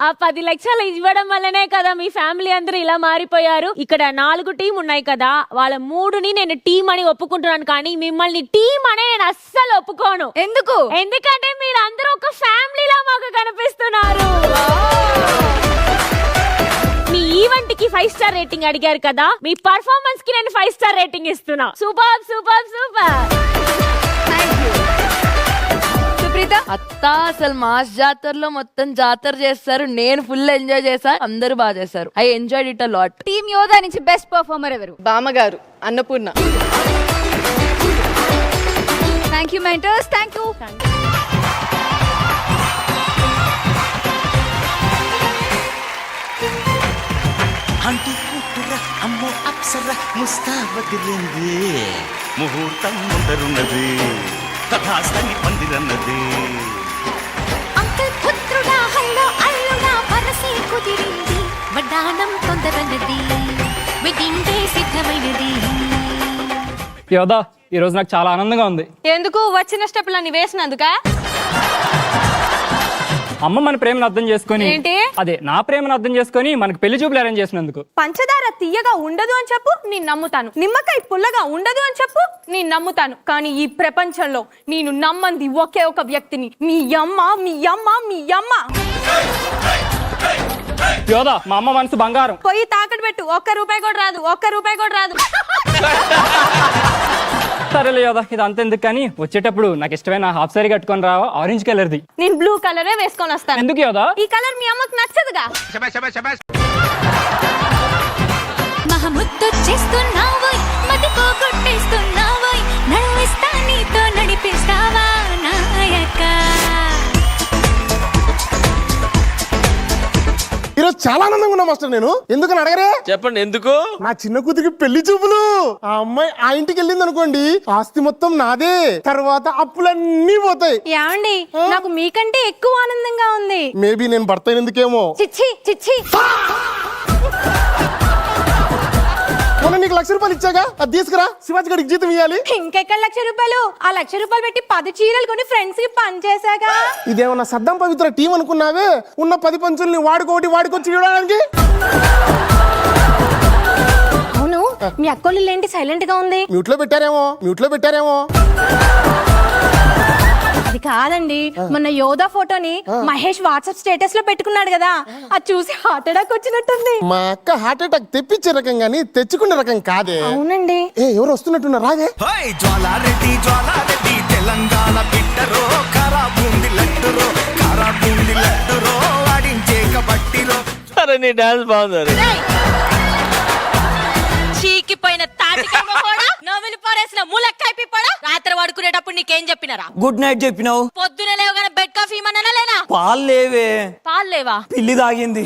ఆ 10 లక్షలు ఇవ్వడం వల్లనే కదా మీ ఫ్యామిలీ అందరూ ఇలా మారిపోయారు. ఇక్కడ 4 టీం ఉన్నాయి కదా, వాళ్ళ 3ని నేను టీం అని ఒప్పుకుంటున్నాను, కానీ మిమ్మల్ని టీం అనే నేను అస్సలు ఒప్పుకోను. ఎందుకు? ఎందుకంటే మీరు అందరూ ఒక ఫ్యామిలీలా మాకు కనిపిస్తున్నారు. మీ ఈవెంట్ కి 5 స్టార్ రేటింగ్ అడిగారు కదా, మీ పర్ఫార్మెన్స్ కి నేను 5 స్టార్ రేటింగ్ ఇస్తున్నా. Super super super. అత్త అసలు మాస్ జాతరలో మొత్తం జాతర చేస్తారు. నేను ఫుల్ ఎంజాయ్ చేశాను, అందరూ బాగా చేశారు. I enjoyed it a lot. Team యోధా నుంచి బెస్ట్ పర్ఫార్మర్ ఎవరు? బామ్మగారు Annapurna. Thank you mentors. Thank you. అంటూ పుట్టురా అమ్మో అప్సర ముస్తాబదిరింది, ముహూర్తం ముందరున్నది, కథాస్తని పందిరన్నది. అంకల్ పుత్రుడా హల్లో అల్లుడా వరసే కుదిరింది, వడ్డానం తొందరన్నది, వెడ్డింగ్ డే సిద్ధమైనది. యోదా ఈ రోజు నాకు చాలా ఆనందంగా ఉంది. ఎందుకు? వచ్చిన స్టెప్లన్నీ వేసినందుకా? అమ్మ మన ప్రేమను అర్థం చేసుకొని, ఏంటి? అదే నా ప్రేమను అర్థం చేసుకొని మనకు పెళ్లి చూపులు అరేంజ్ చేసినందుకు. పంచదార తీయగా ఉండదు అని చెప్పు, నేను నమ్ముతాను. నిమ్మకాయ పుల్లగా ఉండదు అని చెప్పు, నేను నమ్ముతాను. కానీ ఈ ప్రపంచంలో నేను నమ్మంది ఒకే ఒక వ్యక్తిని, మీ అమ్మ, మీ అమ్మ, మీ అమ్మ. యోదా మా అమ్మ మనసు బంగారం. పోయి తాకట్టు పెట్టు, ₹1 కూడా రాదు, ₹1 కూడా రాదు. సరేలే యోదా, ఇది అంత ఎందుకు, కానీ వచ్చేటప్పుడు నాకు ఇష్టమైన హాఫ్ సారీ కట్టుకొని రావా, ఆరెంజ్ కలర్ది. నేను బ్లూ కలరే వేసుకొని వస్తాను. ఎందుకు యోదా? ఈ కలర్ మీ అమ్మకు నచ్చదుగా. మహముద్దు చేస్తున్నావోయ్, మతి పోగొట్టేస్తున్నావోయ్, నడిపిస్తా నీతో నడిపిస్తావా నాయక. ఈరోజు చాలా ఆనందంగా ఉన్నా మాస్టర్. నేను ఎందుకని అడగరే? చెప్పండి ఎందుకు? నా చిన్న కూతురికి పెళ్లి చూపులు. ఆ అమ్మాయి ఆ ఇంటికి వెళ్ళింది అనుకోండి, ఆస్తి మొత్తం నాదే, తర్వాత అప్పులన్నీ పోతాయి. ఏమండి, నాకు మీకంటే ఎక్కువ ఆనందంగా ఉంది. మేబీ నేను భర్త అయినందుకేమో. చిచ్చి చిచ్చి. మొన్న నీకు ₹1,00,000 ఇచ్చాగా, అది తీసుకురా, శివాజీ గారికి జీతం ఇవ్వాలి. ఇంకెక్కడ ₹1,00,000? ఆ ₹1,00,000 పెట్టి 10 చీరలు కొని ఫ్రెండ్స్ కి పనిచేసాగా. ఇదేమన్నా సద్దాం పవిత్ర టీం అనుకున్నావే? ఉన్న 10 పంచుల్ని వాడుకోటి వాడుకొచ్చి ఇవ్వడానికి. అవును, మీ అక్కోళ్ళు ఏంటి సైలెంట్ గా ఉంది? మ్యూట్ లో పెట్టారేమో. అది కాదండి, మొన్న యోధా ఫోటోని మహేష్ వాట్సాప్ స్టేటస్ లో పెట్టుకున్నాడు కదా, అది చూసి హార్ట్ అటాక్ వచ్చినట్టుంది. మా అక్క హార్ట్ అటాక్ తెప్పించే రకం గానీ తెచ్చుకునే రకం కాదే. అవునండి. ఎవరు వస్తున్నట్టున్నారు, రాదే. జ్వాలారెడ్డి తెలంగాణ బిడ్డరో, కారాబూంది లడ్డురో వాడించే కబట్టిలో. సరే నీ డాన్స్ బాగుంది. చీకిపోయిన తాటికాయ కూడా నవ్వులు పారేసిన ములక్కాయ పిప్పడా. రాత్రి పడుకునేటప్పుడు నీకేం చెప్పినారా? గుడ్ నైట్ చెప్పినావు. పొద్దున లేవగానే బెడ్ కాఫీ ఇమ్మన్నా లేనా? పాలు లేవే. పాలు లేవా? పిల్లి తాగింది.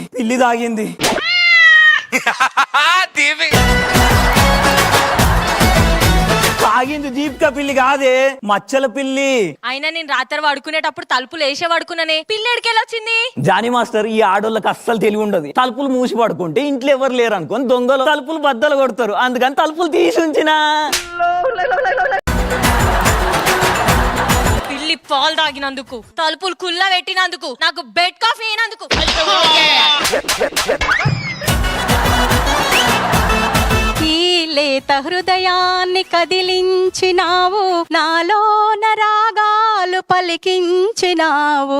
తాగింది దీపిక పిల్లి కాదే, మచ్చల పిల్లి. అయినా నేను రాత్రి పడుకునేటప్పుడు తలుపులు వేసే పడుకున్నానే, పిల్లడికి ఎలా వచ్చింది? జానీ మాస్టర్, ఈ ఆడోళ్ళకి అస్సలు తెలివి ఉండదు. తలుపులు మూసి పడుకుంటే ఇంట్లో ఎవరు లేరు అనుకోని దొంగలు తలుపులు బద్దలు కొడతారు, అందుకని తలుపులు తీసి ఉంచినా. పిల్లి పాలు తాగినందుకు, తలుపులు కుల్లా పెట్టినందుకు, నాకు బెడ్ కాఫీ అయినందుకు. లేత హృదయాన్ని కదిలించినావు, నాలోన రాగాలు పలికించినావు.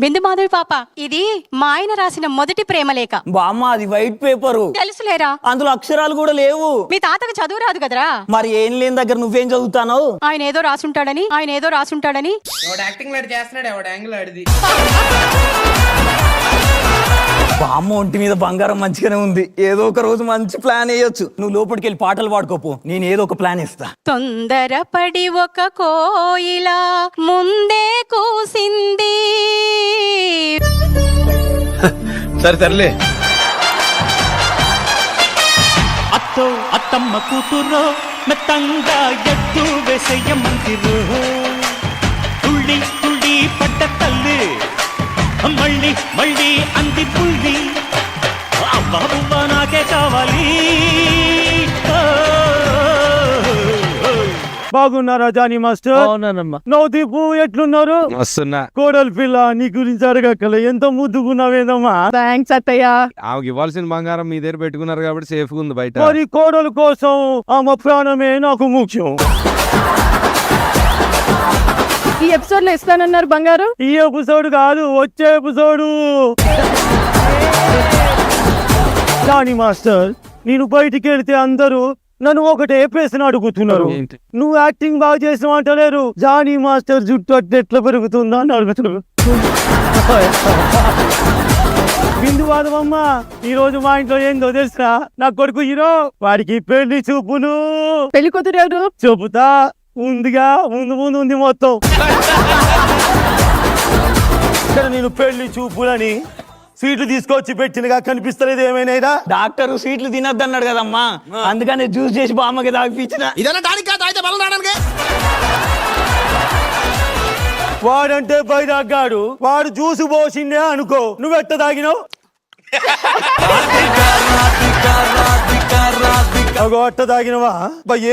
బిందు మాధవి పాప, ఇది మా ఆయన రాసిన మొదటి ప్రేమ లేఖ. బామ్మ, అది వైట్ పేపరు. తెలుసులేరా, అందులో అక్షరాలు కూడా లేవు. మీ తాతకు చదువు రాదు కదరా. మరి ఏం లేని దగ్గర నువ్వేం చదువుతాను? ఆయన ఏదో రాసుంటాడని. బామ్మ ఒంటి మీద బంగారం మంచిగానే ఉంది. ఏదో ఒక రోజు మంచి ప్లాన్ వేయొచ్చు. నువ్వు లోపలికి వెళ్ళి పాటలు పాడుకోపో, నేను ఏదో ఒక ప్లాన్ ఇస్తా. తొందరపడి ఒక కోయిల ముందే కూసింది. సరే అత్తమ్మ కూతురో మెత్తంగా ఎత్తు వేసేయమంతిరు తుళ్ళి తుళ్ళి పడ్డ తల్లి మళ్ళీ మళ్ళీ అంది పుల్లి అవ్వ నాకే కావాలి. బాగున్నారా జానీ మాస్టర్? అవునానమ్మా. నవదీపు ఎట్లున్నారు? వస్తున్నా. కోడలి పిల్ల నీ గురించి అడగక్కల ఎంత ముద్దుకున్నావేదమ్మా. థ్యాంక్స్ అత్తయ్య. ఆమెకి ఇవ్వాల్సిన బంగారం మీ దగ్గర పెట్టుకున్నారు కాబట్టి సేఫ్ గా ఉంది బయట. మరి కోడలు కోసం ఆమె ప్రాణమే నాకు ముఖ్యం. ఈ ఎపిసోడ్ లో ఇస్తానన్నారు బంగారు. ఈ ఎపిసోడ్ కాదు, వచ్చే ఎపిసోడ్. జానీ మాస్టర్, నేను బయటికి వెళ్తే అందరూ నన్ను ఒకటే ప్రశ్న అడుగుతున్నారు. నువ్వు యాక్టింగ్ బాగా చేసిన అంటలేరు, జానీ మాస్టర్ జుట్టు అట్లా ఎట్లా పెరుగుతుందా అని అడుగుతున్నారు. బిందువాదమ్మా, ఈ రోజు మా ఇంట్లో ఏందో తెలుసా? నా కొడుకు హీరో, వాడికి పెళ్లి చూపులు. పెళ్లి కూతురు ఎవరు? చెబుతా, ఉందిగా, ముందు ముందు ఉంది మొత్తం. ఇక్కడ నేను పెళ్లి చూపులని సీట్లు తీసుకొచ్చి పెట్టినగా కనిపిస్తలేదు ఏమైనా? డాక్టర్ సీట్లు తినొద్దన్నాడు కదమ్మా, అందుకని జ్యూస్ చేసి బామ్మకి తాగిపించిన. వాడంటే బయటగాడు, వాడు జ్యూస్ పోసిండే అనుకో, నువ్వెట్ట తాగినావు? అగో అట్ట తాగినవా?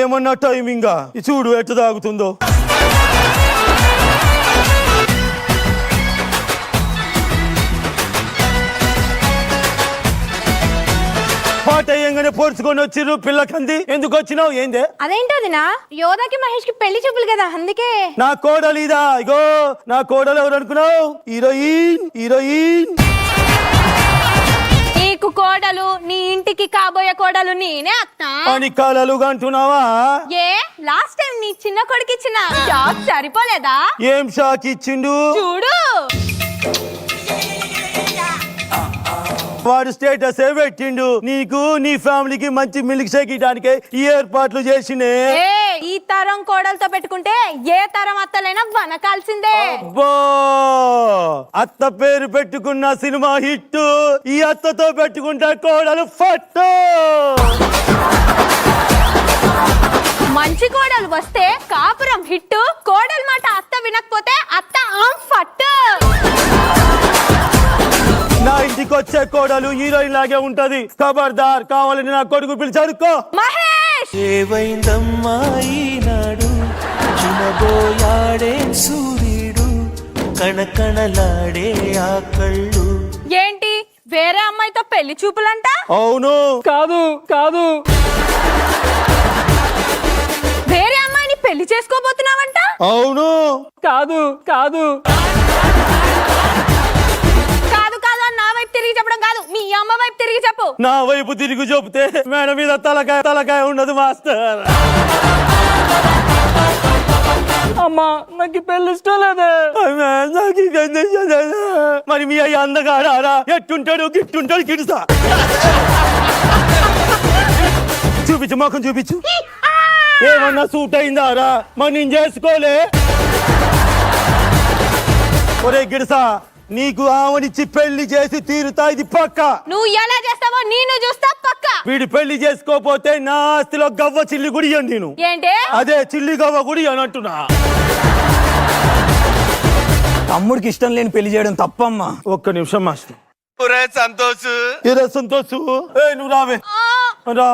ఏమన్నా టైమింగ్ చూడు ఎట్ట తాగుతుందో. పాట అయ్యంగానే పొడుచుకొని వచ్చిర్రు. పిల్లకంది ఎందుకు వచ్చినావు? ఏందే? అదేంటోదినా, యోధాకి మహేష్ కి పెళ్లి చూపులు కదా, అందుకే. నా కోడలు ఇదా? ఇగో నా కోడలు ఎవరు అనుకున్నావు? హీరోయిన్. హీరోయిన్ నీకు కోడలు, నీ ఇంటికి కాబోయే కోడలు నేనే అత్త అని కలలు అంటున్నావా? ఏ లాస్ట్ టైం నీ చిన్న కొడుకు ఇచ్చిన షాక్ సరిపోలేదా? ఏం షాక్ ఇచ్చిండు చూడు. వాడు స్టేటస్ పెట్టిండు, నీకు నీ ఫ్యామిలీకి మంచి మిల్క్ షేక్ ఇవ్వడానికి ఈ ఏర్పాట్లు చేసిండే. ఈ తరం కోడలతో పెట్టుకుంటే ఏ తరం అత్తలైనా వనకాల్సిందే. అబ్బో, అత్త పేరు పెట్టుకున్న సినిమా హిట్, ఈ అత్తతో పెట్టుకుంటే కోడలు ఫట్టు. మంచి కోడలు వస్తే కాపురం హిట్, కోడలు మాట అత్త వినకపోతే అత్త ఫట్టు. నా ఇంటికి వచ్చే కోడలు హీరోయిన్ లాగే ఉంటది, ఖబర్దార్. కావాలని నా కొడుకు పిలిచి అడుక్కో. మహేష్ ఏవైందమ్మా ఈనాడు, చినబోయాడే సూర్యుడు, కణకణలాడే ఆ కళ్ళు. ఏంటి వేరే అమ్మాయితో పెళ్లి చూపులంట? అవును. కాదు కాదు, వేరే అమ్మాయిని పెళ్లి చేసుకోబోతున్నావంట? అవును. కాదు కాదు, కాదు కాదు అని నా వైపు తిరిగి చెప్పడం కాదు, మీ అమ్మ వైపు తిరిగి చెప్పు. నా వైపు తిరిగి చెబితే మేడ మీద తలకాయ తలకాయ ఉండదు మాస్టర్. అమ్మా నాకు పెళ్లి ఇష్టం లేదే. మరి మీ అయ్య అందగాడారా? ఎట్టుంటాడు? గిట్టుంటాడు, గిడుసా. చూపించు, మొఖం చూపించు. ఏమన్నా సూట్ అయిందారా? మరి నేను చేసుకోలే. ఒరే గిడుసా, నీకు ఆమెనిచ్చి పెళ్లి చేసి తీరుతా, ఇది పక్క. నువ్వు ఎలా చేస్తావో నేను చూస్తా పక్క. వీడు పెళ్లి చేసుకోపోతే నా ఆస్తిలో గవ్వ చిల్లి గుడి అని నేను. ఏంటి? అదే చిల్లి గవ్వ గుడి అని అంటున్నా. తమ్ముడికి ఇష్టం లేని పెళ్లి చేయడం తప్పమ్మా. ఒక్క నిమిషం మాస్టర్. సంతోష్ ఏరా సంతోష్, నువ్వు రావే. రా.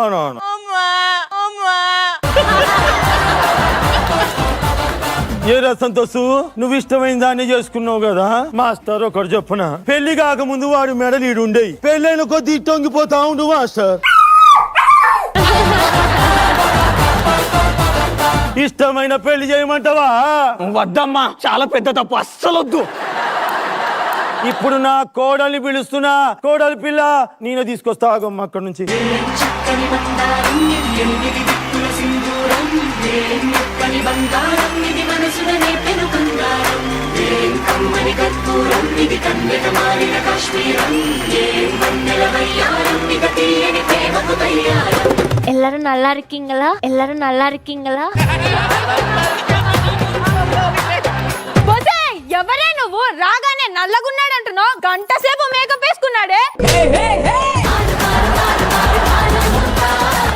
ఏరా సంతోష్, నువ్వు ఇష్టమైన దాన్ని చేసుకున్నావు కదా. మాస్టర్ ఒకటి చెప్పున, పెళ్లి కాకముందు వాడు మెడలు ఈడుండేవి, పెళ్ళైన కొద్ది టొంగిపోతా ఉండు మాస్టర్. ఇష్టమైన పెళ్లి చేయమంటావా? వద్దమ్మా, చాలా పెద్ద తప్పు, అస్సలొద్దు. ఇప్పుడు నా కోడల్ని పిలుస్తున్నా. కోడలి పిల్ల నేనే తీసుకొస్తా, ఆగమ్మ అక్కడి నుంచి. ఎల్లరు నల్లా இருக்கீங்களா? ఎల్లరు నల్లా இருக்கீங்களா? ఎవరే నువ్వు? రాగానే నల్లగున్నాడు అంటున్నావు, గంట సేపు మేకప్ వేసుకున్నాడే.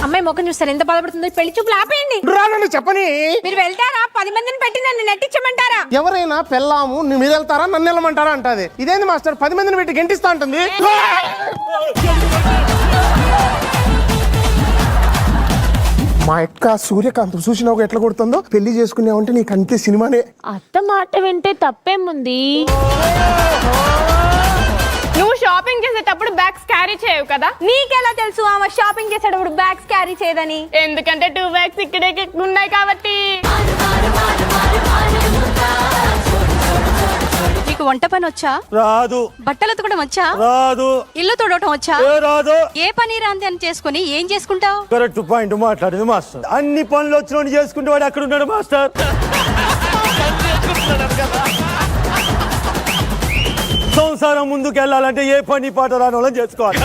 అమ్మాయి ముఖం చూస్తారు ఎంత బాధపడుతుందో. పెళ్లి చూపులు ఆపేయండి. రానని చెప్పని. మీరు వెళ్తారా? 10 మందిని పెట్టి నన్ను నెట్టించమంటారా? ఎవరైనా పెళ్ళాము మీరు వెళ్తారా నన్ను వెళ్ళమంటారా అంటది. ఇదేంది మాస్టర్ 10 మందిని పెట్టి గెంటిస్తా ఉంటుంది. మా యొక్క సూర్యకాంతం చూసినావు ఎట్లా కొడుతుందో. పెళ్లి చేసుకున్నావంటే నీకు అంతే సినిమానే. అత్త మాట వింటే తప్పేముంది? నువ్వు షాపింగ్ చేసేటప్పుడు బ్యాగ్స్ క్యారీ చేయవు కదా? నీకెలా తెలుసు ఆమె షాపింగ్ చేసేటప్పుడు బ్యాగ్స్ క్యారీ చేయదని? ఎందుకంటే 2 బ్యాగ్స్ ఇక్కడే ఉన్నాయి కాబట్టి. నీకు వంట పని వచ్చా? రాదు. బట్టలు ఉతకడం వచ్చా? రాదు. ఇల్లు తుడవటం వచ్చా? రాదు. ఏ పని రాంది అని చేసుకుని ఏం చేసుకుంటావు? కరెక్ట్ పాయింట్ మాట్లాడింది మాస్టర్. అన్ని పనులు వచ్చిన చేసుకుంటే వాడు ఎక్కడ ఉన్నాడు మాస్టర్? సంసారం ముందుకు వెళ్ళాలంటే ఏ పని పాట రాని వాళ్ళని చేసుకోవాలి.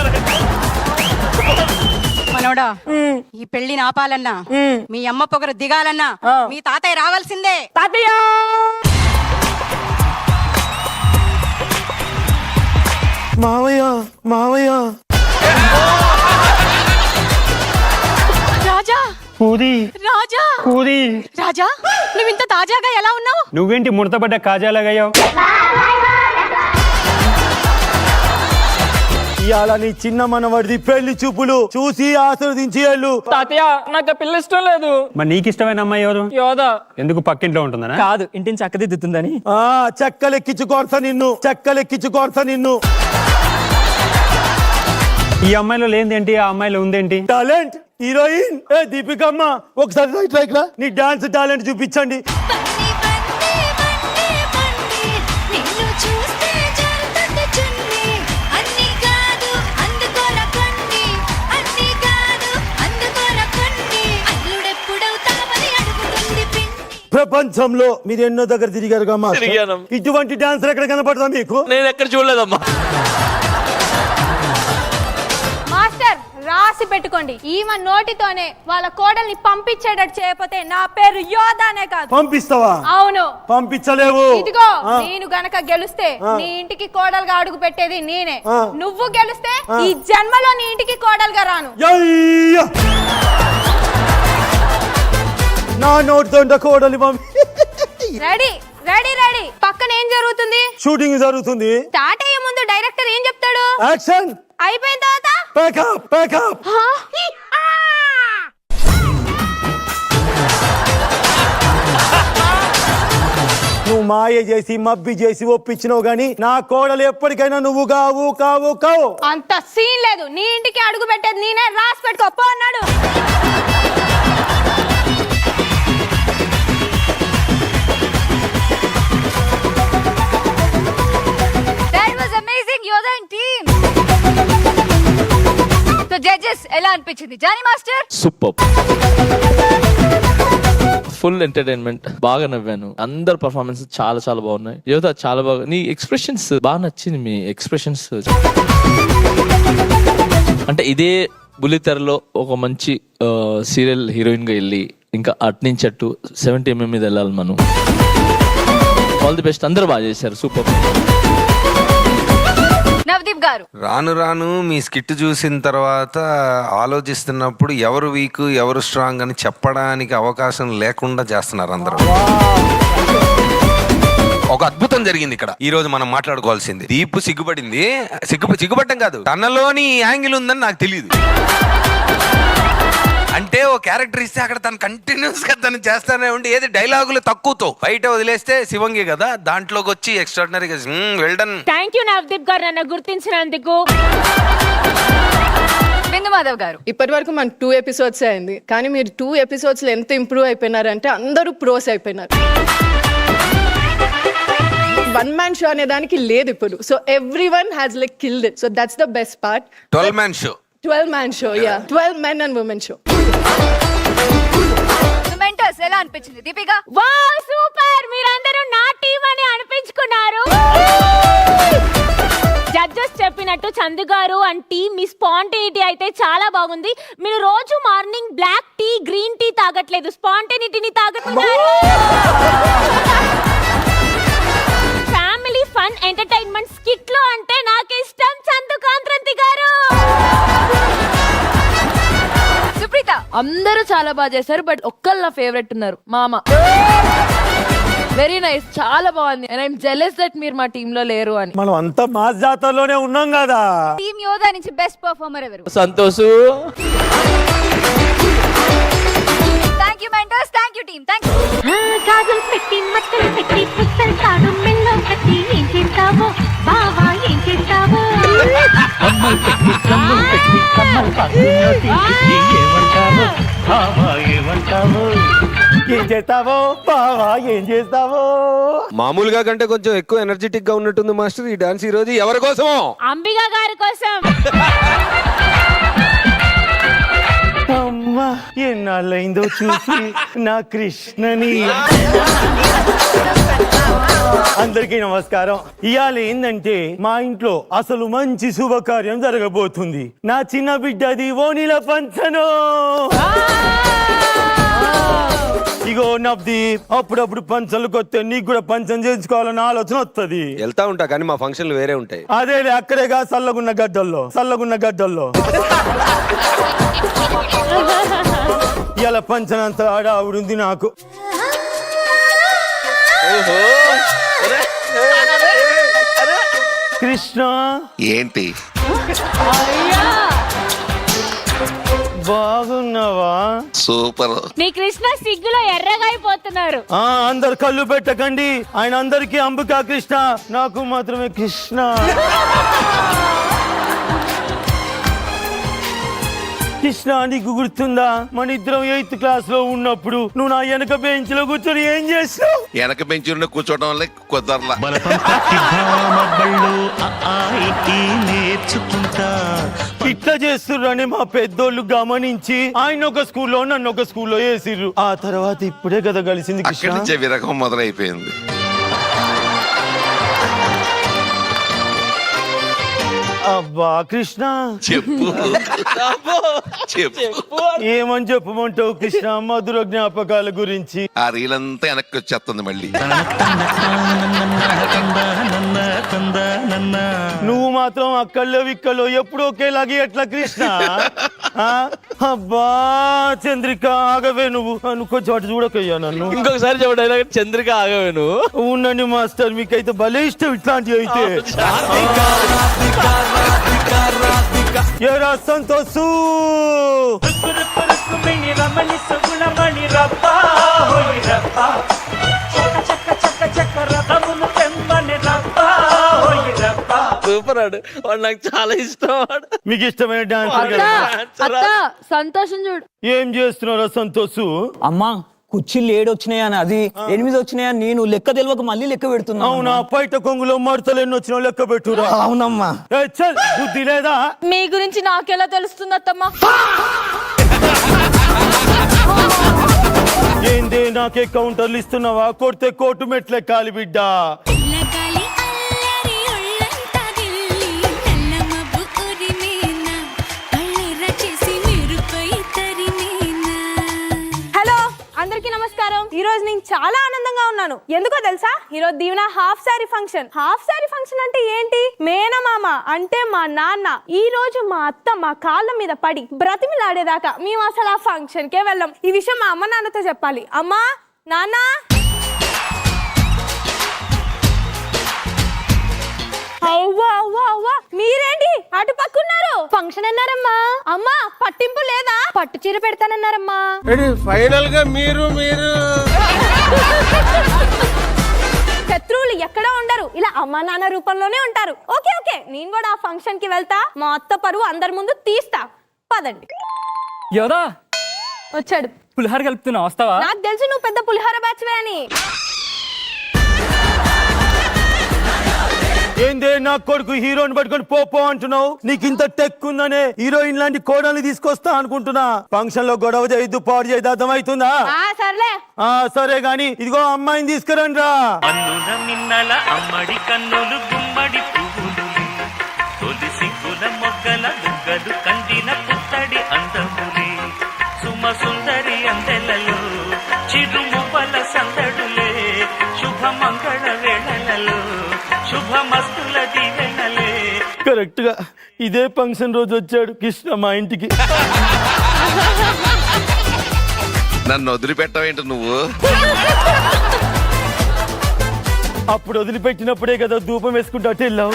మనోడా, ఈ పెళ్లిని ఆపాలన్నా, మీ అమ్మ పొగరు దిగాలన్నా మీ తాతయ్య రావాల్సిందే. తాతయ్య మావయ్య మావయ్య రాజా పూరి రాజా పూరి రాజా, నువ్వు ఇంత తాజాగా ఎలా ఉన్నావు? నువ్వేంటి ముడతపడ్డ కాజాలాగయ్యావు? ఇవాళ నీ చిన్న మనవడిది పెళ్లి చూపులు చూసి ఆశీర్వదించి వెళ్ళు. తాతయ్య నాకు పిల్ల ఇష్టం లేదు. మరి నీకు ఇష్టమైన అమ్మాయి ఎవరు? యోధ. ఎందుకు పక్కింట్లో ఉంటుందనా? కాదు, ఇంటిని చక్కదిద్దుతుందని. చెక్కలెక్కించు కొరత నిన్ను, చెక్కలెక్కించు కొరత నిన్ను. ఈ అమ్మాయిలో లేనిదేంటి, ఆ అమ్మాయిలో ఉందేంటి? Talent heroine. ఏ దీపికమ్మ ఒకసారి రైట్ రైట్ రా, నీ డాన్స్ టాలెంట్ చూపించండి. ప్రపంచంలో మీరు ఎన్నో దగ్గర తిరిగారు తిరిగాను. ఇటువంటి డాన్స్ ఎక్కడ కనపడదా మీకు? నేను ఎక్కడ చూడలేదమ్మా. మాస్టర్ రాసి పెట్టుకోండి, ఈమె నోటితోనే వాళ్ళ కోడల్ని పంపించేటట్టు చేయకపోతే నా పేరు యోధానే కాదు. పంపిస్తావా? అవును. పంపించలేవు. ఇదిగో నేను గనక గెలుస్తే నీ ఇంటికి కోడలుగా అడుగు పెట్టేది నేనే. నువ్వు గెలుస్తే ఈ జన్మలో నీ ఇంటికి కోడలుగా రాను. నా నోటితో కోడలి రెడీ రెడీ రెడీ. పక్కన ఏం జరుగుతుంది? షూటింగ్ జరుగుతుంది. స్టార్ట్ అయ్యే ముందు డైరెక్టర్ ఏం చెప్తాడు? యాక్షన్. అయిపోయిన తర్వాత ప్యాకప్ ప్యాకప్. నువ్వు మాయ చేసి మబ్బి చేసి ఒప్పించినావు గాని నా కోడలు ఎప్పటికైనా నువ్వు కావు కావు కావు. అంత సీన్ లేదు. నీ ఇంటికి అడుగు పెట్టేది నేనే. రాసి పెట్టుకో పో అన్నాడు. జడ్జెస్ ఎలా అనిపించింది Johnny master? Super, full entertainment. బాగా నవ్వాను. అందరు పర్ఫార్మెన్స్ చాలా చాలా బాగున్నాయి. యోధ చాలా బాగా, నీ ఎక్స్ప్రెషన్స్ బాగా నచ్చింది. మీ ఎక్స్ప్రెషన్స్ అంటే ఇదే బుల్లితెరలో ఒక మంచి సీరియల్ హీరోయిన్ గా వెళ్ళి ఇంకా అట్నుంచి అటు 70mm మీద వెళ్ళాలి మనం. All the best. అందరూ బాగా చేశారు. సూపర్. నవదీప్ గారు, రాను రాను మీ స్కిట్ చూసిన తర్వాత ఆలోచిస్తున్నప్పుడు ఎవరు వీక్ ఎవరు స్ట్రాంగ్ అని చెప్పడానికి అవకాశం లేకుండా చేస్తున్నారు అందరూ. ఒక అద్భుతం జరిగింది ఇక్కడ. ఈ రోజు మనం మాట్లాడుకోవాల్సింది. దీపు సిగ్గుపడింది. సిగ్గుపడటం కాదు, తనలోని యాంగిల్ ఉందని నాకు తెలియదు. అంటే ఓ క్యారెక్టర్ ఇస్తే అక్కడ తను కంటిన్యూస్ గా తను చేస్తానే ఉండి ఏది డైలాగులు తక్కువతో బయట వదిలేస్తే శివంగి కదా, దాంట్లోకి వచ్చి ఎక్స్ట్రాడినరీగా well done. Thank you Navdeep garu నన్ను గుర్తించినందుకు. బిందుమాధవ్ గారు, ఇప్పటి వరకు మనకు 2 ఎపిసోడ్స్ అయింది, కానీ మీరు 2 ఎపిసోడ్స్ లో ఎంత ఇంప్రూవ్ అయిపోయినారంటే అందరూ ప్రోస్ అయిపోయినారు. 1 man షో అనే దానికి లేదు ఇప్పుడు. So everyone has like killed it. So that's the best part. 12 man show. 12 man show, yeah. 12 men and women show. Mentors ఎలా అనిపించింది దీపిక? వావ్ సూపర్, మీరందరూ నా టీం అని అనిపించుకున్నారు. జడ్జెస్ చెప్పినట్టు చందు గారు అండ్ టీమ్ మీ స్పాంటేనిటీ అయితే చాలా బాగుంది. మీరు రోజు morning black tea green tea తాగట్లేదు, స్పాంటేనిటీని తాగుతున్నారు. ఫ్యామిలీ ఫన్ ఎంటర్టైన్మెంట్ స్కిట్ లో అంటే నాకు ఇష్టం చందు కాంత్రంతి గారు. సుప్రీత, అందరూ చాలా బాగా చేశారు, బట్ ఒక్కళ్ళు నా ఫేవరెట్ ఉన్నారు, మామ. వెరీ నైస్, చాలా బాగుంది. అండ్ ఐఎమ్ జెలస్ దట్ మీరు మా టీమ్ లో లేరు అని. మనం అంతా మా జాతరలోనే ఉన్నాం కదా. టీమ్ యోధా నుంచి బెస్ట్ పర్ఫార్మర్ ఎవరు? Santosh. Thank you mentors, thank you team, thank you. గాజులు పెట్టి మట్టలు పెట్టి పుస్తలు తాడు మెల్లో కట్టి ఏం చేస్తావో బావా, ఏం చేస్తావో? కమ్మలు పెట్టి కమ్మలు పక్కనోటి ఏమంటావో బావా, ఏమంటావో? ఏం చేస్తావో బావా, ఏం చేస్తావో? మామూలుగా కంటే కొంచెం ఎక్కువ ఎనర్జెటిక్ గా ఉన్నట్టుంది మాస్టర్ ఈ డాన్స్. ఈ రోజు ఎవరి కోసమో? అంబికా గారి కోసం. అమ్మా ఎన్నాళ్ళైందో చూసి నా కృష్ణని. అందరికీ నమస్కారం. ఇవాళ ఏందంటే మా ఇంట్లో అసలు మంచి శుభకార్యం జరగబోతుంది. నా చిన్న బిడ్డది ఓనిల పంచను. ఇగో నవ్దీప్, అప్పుడప్పుడు పంచలు కొత్త నీకు కూడా పంచం చేయించుకోవాలన్న ఆలోచన వస్తుంది. వెళ్తా ఉంటా కానీ మా ఫంక్షన్లు వేరే ఉంటాయి. అదేలే, అక్కడేగా సల్లగున్న గడ్డల్లో ఇలా పంచనంత ఆడావుడుంది నాకు. కృష్ణ ఏంటి బాగున్నావా? సూపర్. మీ కృష్ణ సిగ్గులో ఎర్రగా అయిపోతున్నారు. అందరు కళ్ళు పెట్టకండి, ఆయన అందరికీ అంబికా కృష్ణ, నాకు మాత్రమే కృష్ణ. కృష్ణ నీకు గుర్తుందా, మన ఇద్దరం 8th క్లాస్ లో ఉన్నప్పుడు నువ్వు నా వెనక బెంచ్ లో కూర్చొని ఏం చేసావు? వెనక బెంచ్ కూర్చోవడం వల్ల కుదరలా. ఇట్లా చేస్తుర్రని మా పెద్దోళ్ళు గమనించి ఆయన ఒక స్కూల్లో నన్ను ఒక స్కూల్లో వేసిర్రు. ఆ తర్వాత ఇప్పుడే కదా కలిసింది అక్కడి కృష్ణ. నుంచే విరగం మొదలైపోయింది. అబ్బా కృష్ణ చెప్పు చెప్పు. ఏమని చెప్పమంటావు కృష్ణ? మధుర జ్ఞాపకాల గురించి. ఆ రీలంతా వెనక్కి వచ్చేస్తుంది మళ్ళీ. నువ్వు మాత్రం అక్కల్లో విక్కల్లో ఎప్పుడు ఒకేలాగే ఎట్లా కృష్ణ? అబ్బా చంద్రిక ఆగవే, నువ్వు కొంచెం అటు చూడకయ్యా నన్ను. ఇంకొకసారి చెప్పండి, చంద్రిక ఆగవేను. ఉండండి మాస్టర్, మీకైతే భలే ఇష్టం ఇట్లాంటివి అయితే. ఏరా సంతోషు, సూపర్ ఆడు, వాడు నాకు చాలా ఇష్టం. వాడు మీకు ఇష్టమైన డాన్స్ సంతోషం చూడు. ఏం చేస్తున్నారా సంతోషు? అమ్మా కుర్చీలు 7 వచ్చినాయని, అది 8 వచ్చినాయని నేను లెక్క తెలియక మళ్ళీ లెక్క పెడుతున్నా. అవునా? బయట కొంగులో మడతలు ఎన్ని వచ్చినా లెక్క పెట్టురా. అవునమ్మా. చల్, బుద్ధి లేదా? మీ గురించి నాకెలా తెలుస్తుంది అత్తమ్మా? ఏందే నాకే కౌంటర్లు ఇస్తున్నావా? కొడితే కోటు మెట్లే కాలి బిడ్డ. అందరికీ నమస్కారం. ఈ రోజు నేను చాలా ఆనందంగా ఉన్నాను. ఎందుకో తెలుసా? ఈ రోజు దీవెన half sari function. Half sari function అంటే ఏంటి? మేనమామ అంటే మా నాన్న ఈ రోజు మా అత్త మా కాళ్ళ మీద పడి బ్రతిమిలాడేదాకా మేము అసలు ఆ ఫంక్షన్ కే వెళ్ళాం. ఈ విషయం మా అమ్మ నాన్నతో చెప్పాలి. అమ్మా నాన్న, అవ్వా అవ్వా అవ్వా, మీరేంటి అటు పక్కున్నారు? ఫంక్షన్ అన్నారమ్మా. అమ్మా పట్టింపు లేదా? పట్టు చీర పెడతానన్నారమ్మా. ఫైనల్ గా మీరు శత్రువులు ఎక్కడ ఉండరు, ఇలా అమ్మా నాన్న రూపంలోనే ఉంటారు. ఓకే ఓకే, నేను కూడా ఆ ఫంక్షన్ కి వెళ్తా. మా అత్త పరువు అందరి ముందు తీస్తా. పదండి. యోదా వచ్చాడు. పులిహార కలుపుతున్నా, వస్తావా? నాకు తెలుసు నువ్వు పెద్ద పులిహార బ్యాచ్వే అని. ఏందే నా కొడుకు హీరోని పట్టుకొని పోపో అంటున్నావు? నీకు ఇంత టెక్ ఉందనే హీరోయిన్ లాంటి కోడల్ని తీసుకొస్తా అనుకుంటున్నా. ఫంక్షన్ లో గొడవ చేయొద్దు, పాడు చేయదు, అర్థమవుతుందా? సర్లే. సరే గాని ఇదిగో అమ్మాయిని తీసుకురండి రా. అమ్మడి కన్నులు గుమ్మడి పువ్వులు తొలి సిగ్గుల మొగ్గల బుగ్గలు కందిన పుత్తడి అందములే సుమ సుందరి అందెలలో చిరుముపల సందడులే శుభ మంగళ వేళలలో శుభమస్తుల దీవెనలే. కరెక్ట్ గా ఇదే ఫంక్షన్ రోజు వచ్చాడు కృష్ణ మా ఇంటికి. నన్ను వదిలిపెట్టవేంటి నువ్వు? అప్పుడు వదిలిపెట్టినప్పుడే కదా ధూపం వేసుకుంటూ అటు వెళ్ళావు.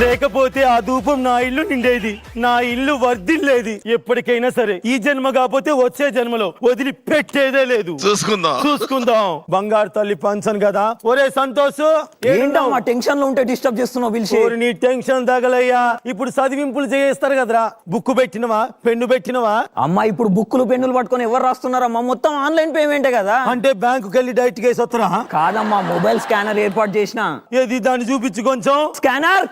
లేకపోతే ఆ ధూపం నా ఇల్లు నిండేది, నా ఇల్లు వర్ధిల్లేది. ఎప్పటికైనా సరే ఈ జన్మ కాకపోతే వచ్చే జన్మలో వదిలిపెట్టేదే లేదు. చూసుకుందాం. బంగారు తల్లి పంచను కదా. ఒరే సంతోష్, ఏంటమ్మా టెన్షన్ లో ఉంటే డిస్టర్బ్ చేస్తున్నావు పిలిచి? నీ టెన్షన్ తగలయ్యా. ఇప్పుడు చదివింపులు చేస్తారు కదరా. బుక్ పెట్టినవా, పెన్ను పెట్టినవా? అమ్మా ఇప్పుడు బుక్కులు పెన్నులు పట్టుకొని ఎవరు రాస్తున్నారమ్మా? మొత్తం ఆన్లైన్ పేమెంటే కదా. అంటే బ్యాంకుకి వెళ్ళి డైరెక్ట్ కేసు వస్తారా? కాదమ్మా, మొబైల్ స్కానర్ ఏర్పాటు చేసిన. ఏది దాన్ని చూపించు కొంచెం. స్కానర్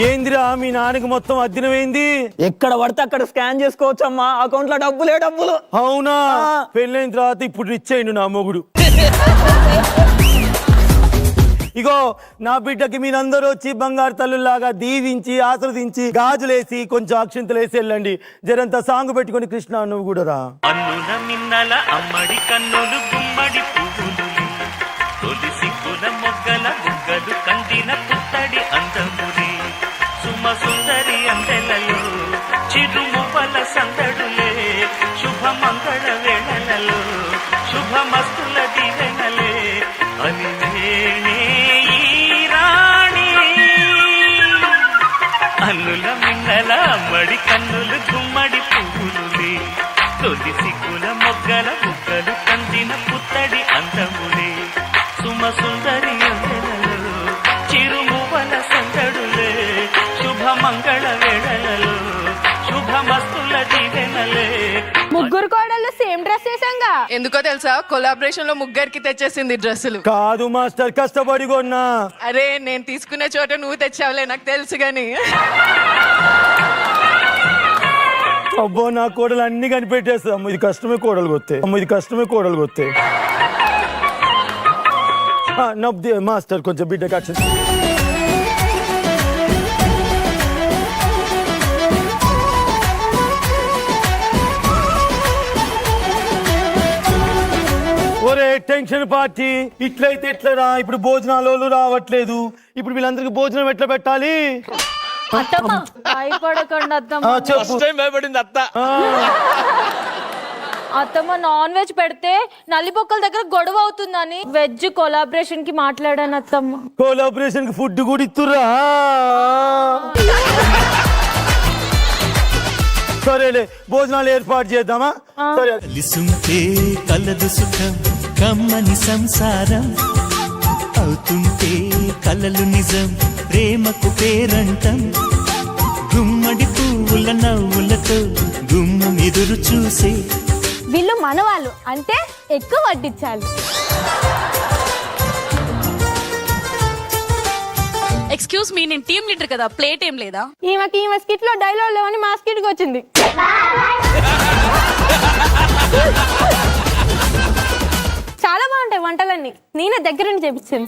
ఏందిరా మీ నాన్నకి మొత్తం అద్దెనమైంది? ఎక్కడ పడితే అక్కడ స్కాన్ చేసుకోవచ్చు అమ్మా. అకౌంట్ లో డబ్బులే డబ్బులు. అవునా? పెళ్ళైన తర్వాత ఇప్పుడు రిచ్ అయిండు నా మొగుడు. ఇగో నా బిడ్డకి మీరందరూ వచ్చి బంగారు తల్లులాగా దీవించి ఆశ్రదించి గాజులేసి కొంచెం అక్షింతలు వేసి వెళ్ళండి. జరంతా సాంగ్ పెట్టుకొని కృష్ణ నువ్వు కూడా రా. అన్నుల మిన్నల అమ్మడి కన్నులు గుమ్మడి పువ్వులు తొలి సిగ్గుల మొగ్గల బుగ్గలు కందిన పుత్తడి అందమురే సుమ సుందరి అందెలలో చిరుమువ్వల సందడులే శుభ మంగళ వేళలలో శుభమస్తుల దీవెనలే అని అల్లుల మిన్నల అమ్మడి కన్నులు గుమ్మడి పువ్వులులే తొలి సిగ్గుల మొగ్గల బుగ్గలు కందిన పుత్తడి అందములే సుమ సుందరి అందెలలో చిరుమువ్వల సందడులే శుభ మంగళ వేళలలో శుభమస్తుల దీవెనలే. ముగ్గురు కోడళ్ళు సేమ్ డ్రెస్ వేసాంగా. ఎందుకో తెలుసా? కొలాబరేషన్ లో ముగ్గురికి తెచ్చేసింది డ్రెస్సులు. కాదు మాస్టర్, కష్టపడి కొన్నా. అరే నేను తీసుకునే చోట నువ్వు తెచ్చావులే, నాకు తెలుసు గాని. అబ్బో నా కోడలు అన్ని కనిపెట్టేస్తా. అమ్మ ఇది కష్టమే కోడలు కొత్తే, అమ్మ ఇది కష్టమే కోడలు కొత్తే. నబ్ది మాస్టర్ కొంచెం బిడ్డ కక్ష. ఒరే టెన్షన్ పార్టీ, ఇట్లయితే ఎట్లరా? ఇప్పుడు భోజనాలు రావట్లేదు. ఇప్పుడు వీళ్ళందరికి భోజనం ఎట్లా పెట్టాలి? భయపడకండి అత్తమ్మ. చెప్పు. అత్తమ్మ నాన్ వెజ్ పెడితే నల్లిపొక్కల దగ్గర గొడవ అవుతుందని వెజ్ కొలాబరేషన్ కి మాట్లాడాను అత్తమ్మ. కొలాబరేషన్ కి ఫుడ్ కూడా ఇస్తురా? సరేలే భోజనాలు ఏర్పాటు చేద్దామా? సరే. కలిసుంటే కలదు సుఖం కమ్మని సంసారం అవుతుంటే కలలు నిజం ప్రేమకు పేరంటం గుమ్మడి పువ్వుల నవ్వులతో గుమ్మం ఎదురు చూసే వీళ్ళు మనవాళ్ళు అంటే ఎక్కువ వడ్డించాలి. ఎక్స్క్యూజ్ మీ, నేను టీమ్ లీడర్ కదా, ప్లేట్ ఏం లేదా? ఈమె స్కిట్ లో డైలాగ్ లేవని మా స్కిట్ కి వచ్చింది. చాలా బాగుంటాయి వంటలన్నీ, నేనే దగ్గర నుంచి చేపించాను.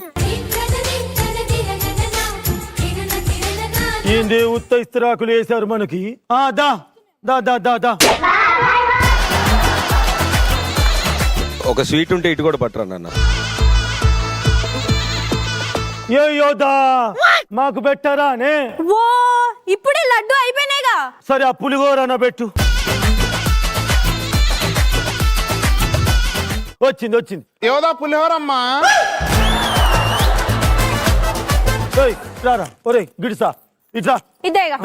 ఏంది ఉత్త ఇస్తరాకులు వేశారు మనకి? దా దా దా దా దా. ఒక స్వీట్ ఉంటే ఇటు కూడా పట్టరా నాన్న. ఏ యోదా మాకు పెట్టారా అనే? ఓ ఇప్పుడే లడ్డు అయిపోయినాయిగా. సరే ఆ పులిగోరన పెట్టు. వచ్చింది వచ్చింది. యోదా పులిహోరమ్మా. రారా ఒరే గిడిసా ఇట్లా. ఇదేగా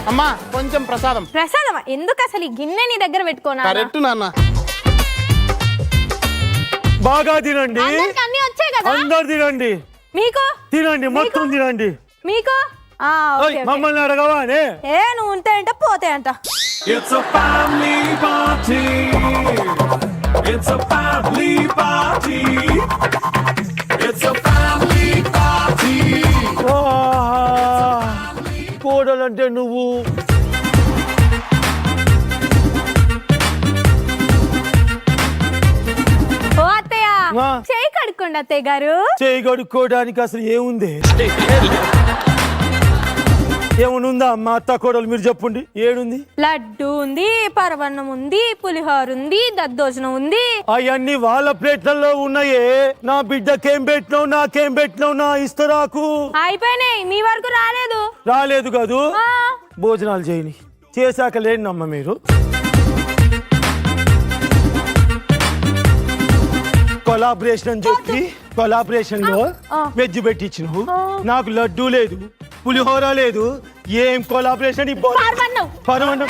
అమ్మా కొంచెం ప్రసాదం. ప్రసాదమా? ఎందుకు అసలు ఈ గిన్నె నీ దగ్గర పెట్టుకోనా? కరెక్ట్ నాన్న. బాగా తినండి. అన్ని వచ్చాయి కదా. అందరు తినండి. మీకు తినండి, మొత్తం తినండి. మీకు మమ్మల్ని అడగవా? ఏ నువ్వు ఉంటే అంట పోతే అంట. It's a family party. It's a family party. It's a family party. కోడలంటే నువ్వు. ఓ అత్తయ్య చేయి కడుక్కోండి అత్తయ్య గారు. చేయి కడుక్కోవడానికి అసలు ఏముంది? ఏమనుందా మా అత్త కోడలు మీరు చెప్పండి ఏడుంది? లడ్డు ఉంది, పరవన్నం ఉంది, పులిహోర ఉంది, దద్దోజనం ఉంది. అవన్నీ వాళ్ళ ప్లేట్లలో ఉన్నాయే. నా బిడ్డకేం పెట్టినావు నాకేం పెట్టినావు నా ఇస్తరాకు అయిపోయినాయి, మీ వరకు రాలేదు. రాలేదు కాదు. భోజనాలు చేయని చేశాక లేనమ్మ మీరు. కొలాబరేషన్ అని చెప్పి కొలాబరేషన్ లో వెజ్ పెట్టించినావు. నాకు లడ్డు లేదు, పులిహోర లేదు. ఏం కొలాబరేషన్? పరవన్నం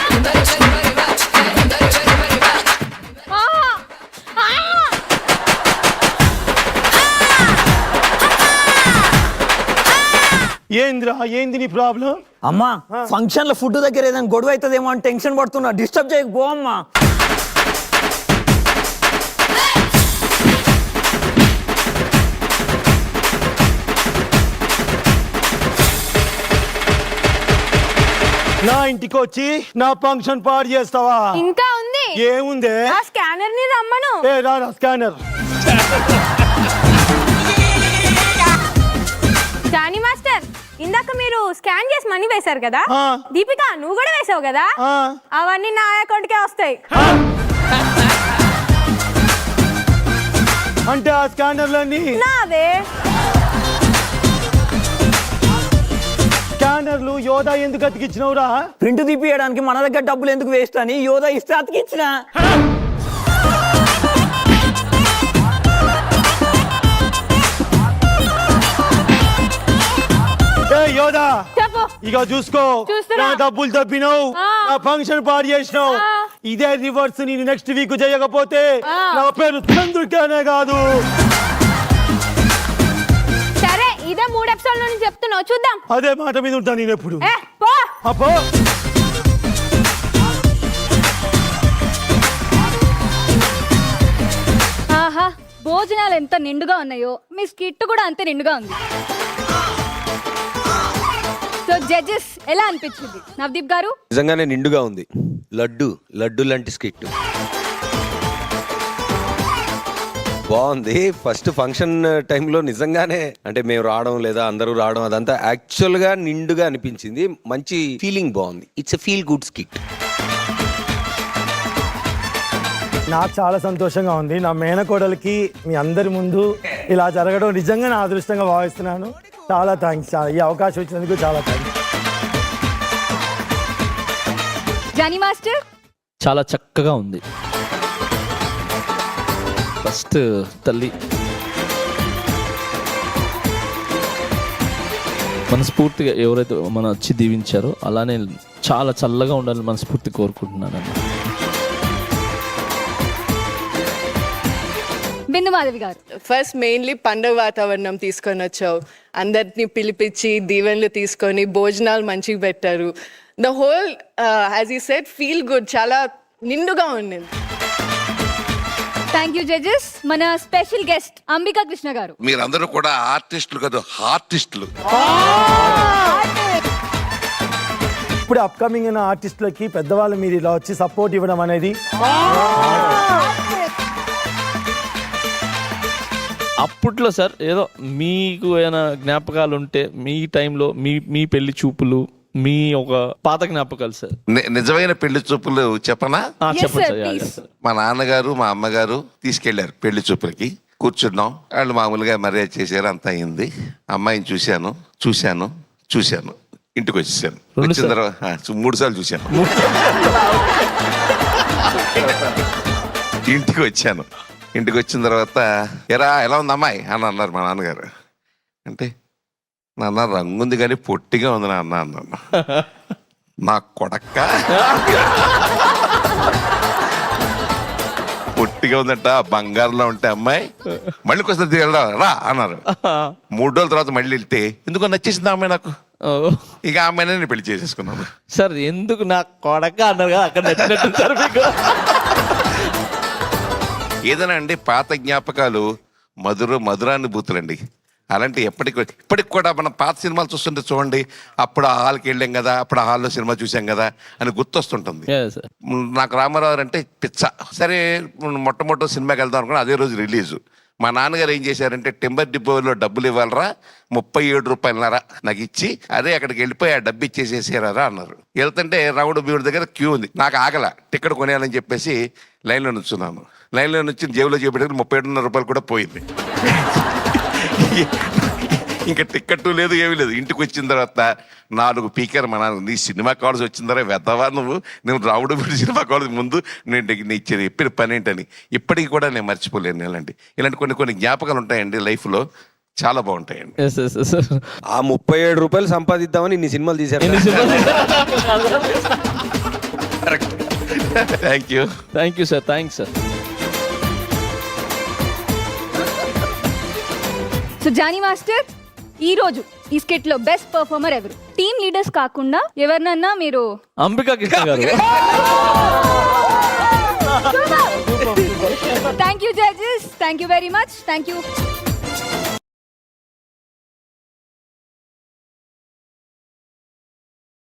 ఏంద్రా ఏంది నీ ప్రాబ్లం? అమ్మా ఫంక్షన్ లో ఫుడ్ దగ్గర ఏదైనా గొడవ అవుతుందేమో అని టెన్షన్ పడుతున్నా. డిస్టర్బ్ చేయకపో అమ్మా. నా ఇంటికి వచ్చి నా ఫంక్షన్ పాడు చేస్తావా? ఇంకా ఉంది. ఏముంది? ఆ స్కానర్ ని రమ్మను. రా స్కానర్. జానీ మాస్టర్, ఇందాక మీరు స్కాన్ చేసి మనీ వేశారు కదా. దీపిక నువ్వు కూడా వేసావు కదా. అవన్నీ నా అకౌంట్ కే వస్తాయి. అంటే ఆ స్కానర్లన్నీ నావే. స్కానర్లు యోధా ఎందుకు అతికిచ్చినవురా? ప్రింట్ తీపియడానికి మన దగ్గర డబ్బులు ఎందుకు వేస్ట్ అని యోధా ఇస్తే అతికిచ్చిన. యోధా చెప్పు. ఇక చూసుకో, నా డబ్బులు తప్పినావు, నా ఫంక్షన్ పాడు చేసినావు. ఇదే రివర్స్ నేను నెక్స్ట్ వీక్ చేయకపోతే నా పేరు చంద్రుడికేనే కాదు. సరే, ఇదే 3 ఎపిసోడ్ నుంచి చెప్తున్నావు, చూద్దాం. అదే మాట మీద ఉంటాను నేను ఎప్పుడు. పో. ఆహా, భోజనాలు ఎంత నిండుగా ఉన్నాయో మీ స్కిట్ కూడా అంతే నిండుగా ఉంది. సో జడ్జెస్ ఎలా అనిపించింది నవదీప్ గారు? నిజంగానే నిండుగా ఉంది. లడ్డు లాంటి స్కిట్ బాగుంది. ఫస్ట్ ఫంక్షన్ టైంలో నిజంగానే అంటే మేము రావడం లేదా అందరూ రావడం అదంతా యాక్చువల్ గా నిండుగా అనిపించింది. మంచి ఫీలింగ్ బాగుంది. It's a feel good skit. నాకు చాలా సంతోషంగా ఉంది. నా మేనకోడలికి మీ అందరి ముందు ఇలా జరగడం నిజంగా నా అదృష్టంగా భావిస్తున్నాను. చాలా థ్యాంక్స్. ఈ అవకాశం ఇచ్చినందుకు చాలా థ్యాంక్స్. జానీ మాస్టర్ చాలా చక్కగా ఉంది. ఫస్ట్ తల్లి మనస్ఫూర్తిగా ఎవరైతే మన వచ్చి దీవించారో అలానే చాలా చల్లగా ఉండాలని మనస్ఫూర్తి కోరుకుంటున్నాను. బిందు మాధవి గారు, ఫస్ట్ మెయిన్లీ పండుగ వాతావరణం తీసుకొని వచ్చావు. అందరిని పిలిపించి దీవెనలు తీసుకొని భోజనాలు మంచిగా పెట్టారు. The whole as you said feel good, చాలా నిండుగా ఉండింది. Thank you judges. మన స్పెషల్ గెస్ట్ అంబికా కృష్ణ గారు. మీరందరూ కూడా ఆర్టిస్టులు కాదు, ఆర్టిస్టులు. ఇప్పుడు అప్కమింగ్ అయిన ఆర్టిస్టులకి పెద్దవాళ్ళు మీరు ఇలా వచ్చి సపోర్ట్ ఇవ్వడం అనేది అప్పట్లో సార్ ఏదో మీకు ఏమైనా జ్ఞాపకాలు ఉంటే మీ టైంలో మీ పెళ్లి చూపులు మీ ఒక పాత జ్ఞాపకాలు సార్. నిజమైన పెళ్లి చూపులు చెప్పనా? చెప్పండి సార్. మా నాన్నగారు మా అమ్మగారు తీసుకెళ్లారు పెళ్లి చూపులకి. కూర్చున్నాం, వాళ్ళు మామూలుగా మర్యాద చేశారు, అంతా అయింది. అమ్మాయిని చూశాను, ఇంటికి వచ్చేసాను. వచ్చిన తర్వాత 3 సార్లు చూశాను. ఇంటికి వచ్చిన తర్వాత ఎలా ఉంది అమ్మాయి అని అన్నారు మా నాన్నగారు. అంటే నాన్న రంగుంది కానీ పొట్టిగా ఉంది నాన్న అన్నాను. నా కొడక్క పొట్టిగా ఉందంట, బంగారులో ఉంటే అమ్మాయి. మళ్ళీ కొంచెం రా అన్నారు. 3 రోజుల తర్వాత మళ్ళీ వెళ్తే ఎందుకో నచ్చేసింది అమ్మాయి నాకు. ఇక ఆ అమ్మాయినే నేను పెళ్లి చేసేసుకున్నాను. సార్ ఎందుకు నా కొడక అన్నారు కదా, అక్కడ నచ్చినట్టు సార్ మీకు. ఏదైనా అండి పాత జ్ఞాపకాలు మధురానుభూతులండి. అలాంటి ఇప్పటికి కూడా మనం పాత సినిమాలు చూస్తుంటే చూడండి, అప్పుడు ఆ హాల్కి వెళ్ళాం కదా, అప్పుడు ఆ హాల్లో సినిమా చూసాం కదా అని గుర్తొస్తుంటుంది. నాకు రామారావు అంటే పిచ్చ. సరే మొట్టమొదటి సినిమాకి వెళ్దాం అనుకున్నా, అదే రోజు రిలీజు. మా నాన్నగారు ఏం చేశారంటే టింబర్ డిపోలో డబ్బులు ఇవ్వాలరా 37 రూపాయలన్నర నాకు ఇచ్చి అదే అక్కడికి వెళ్ళిపోయి ఆ డబ్బు ఇచ్చేసేసారా అన్నారు. వెళ్తుంటే రాముడు భీముడి దగ్గర క్యూ ఉంది. నాకు ఆగల టికెట్ కొనేయాలని చెప్పేసి లైన్లో నుంచున్నాను. లైన్లో నుంచి జేబులో చేపెట్టుకుని 37.5 రూపాయలు కూడా పోయింది. ఇంకా టికెట్ లేదు ఏమీ లేదు. ఇంటికి వచ్చిన తర్వాత 4 పీకర్ మా నాన్న, నీ సినిమా కాల్స్ వచ్చిన తర్వాత వెతవా నువ్వు రాముడు వీడు సినిమా కాల్స్ ముందు నేను నీ చెప్పిన పని ఏంటని ఇప్పటికి కూడా నేను మర్చిపోలేను. ఇలాంటి కొన్ని జ్ఞాపకాలు ఉంటాయండి లైఫ్లో, చాలా బాగుంటాయండి. ఆ 37 రూపాయలు సంపాదిద్దామని ఇన్ని సినిమాలు తీశారు. Thank you sir, thanks sir. So Johnny master, ఈ రోజు ఈ స్కిట్ లో బెస్ట్ పర్ఫార్మర్ ఎవరు? టీమ్ లీడర్స్ కాకుండా ఎవరినన్నా మీరు. Ambika Krishna garu. Thank you judges, thank you very much, thank you.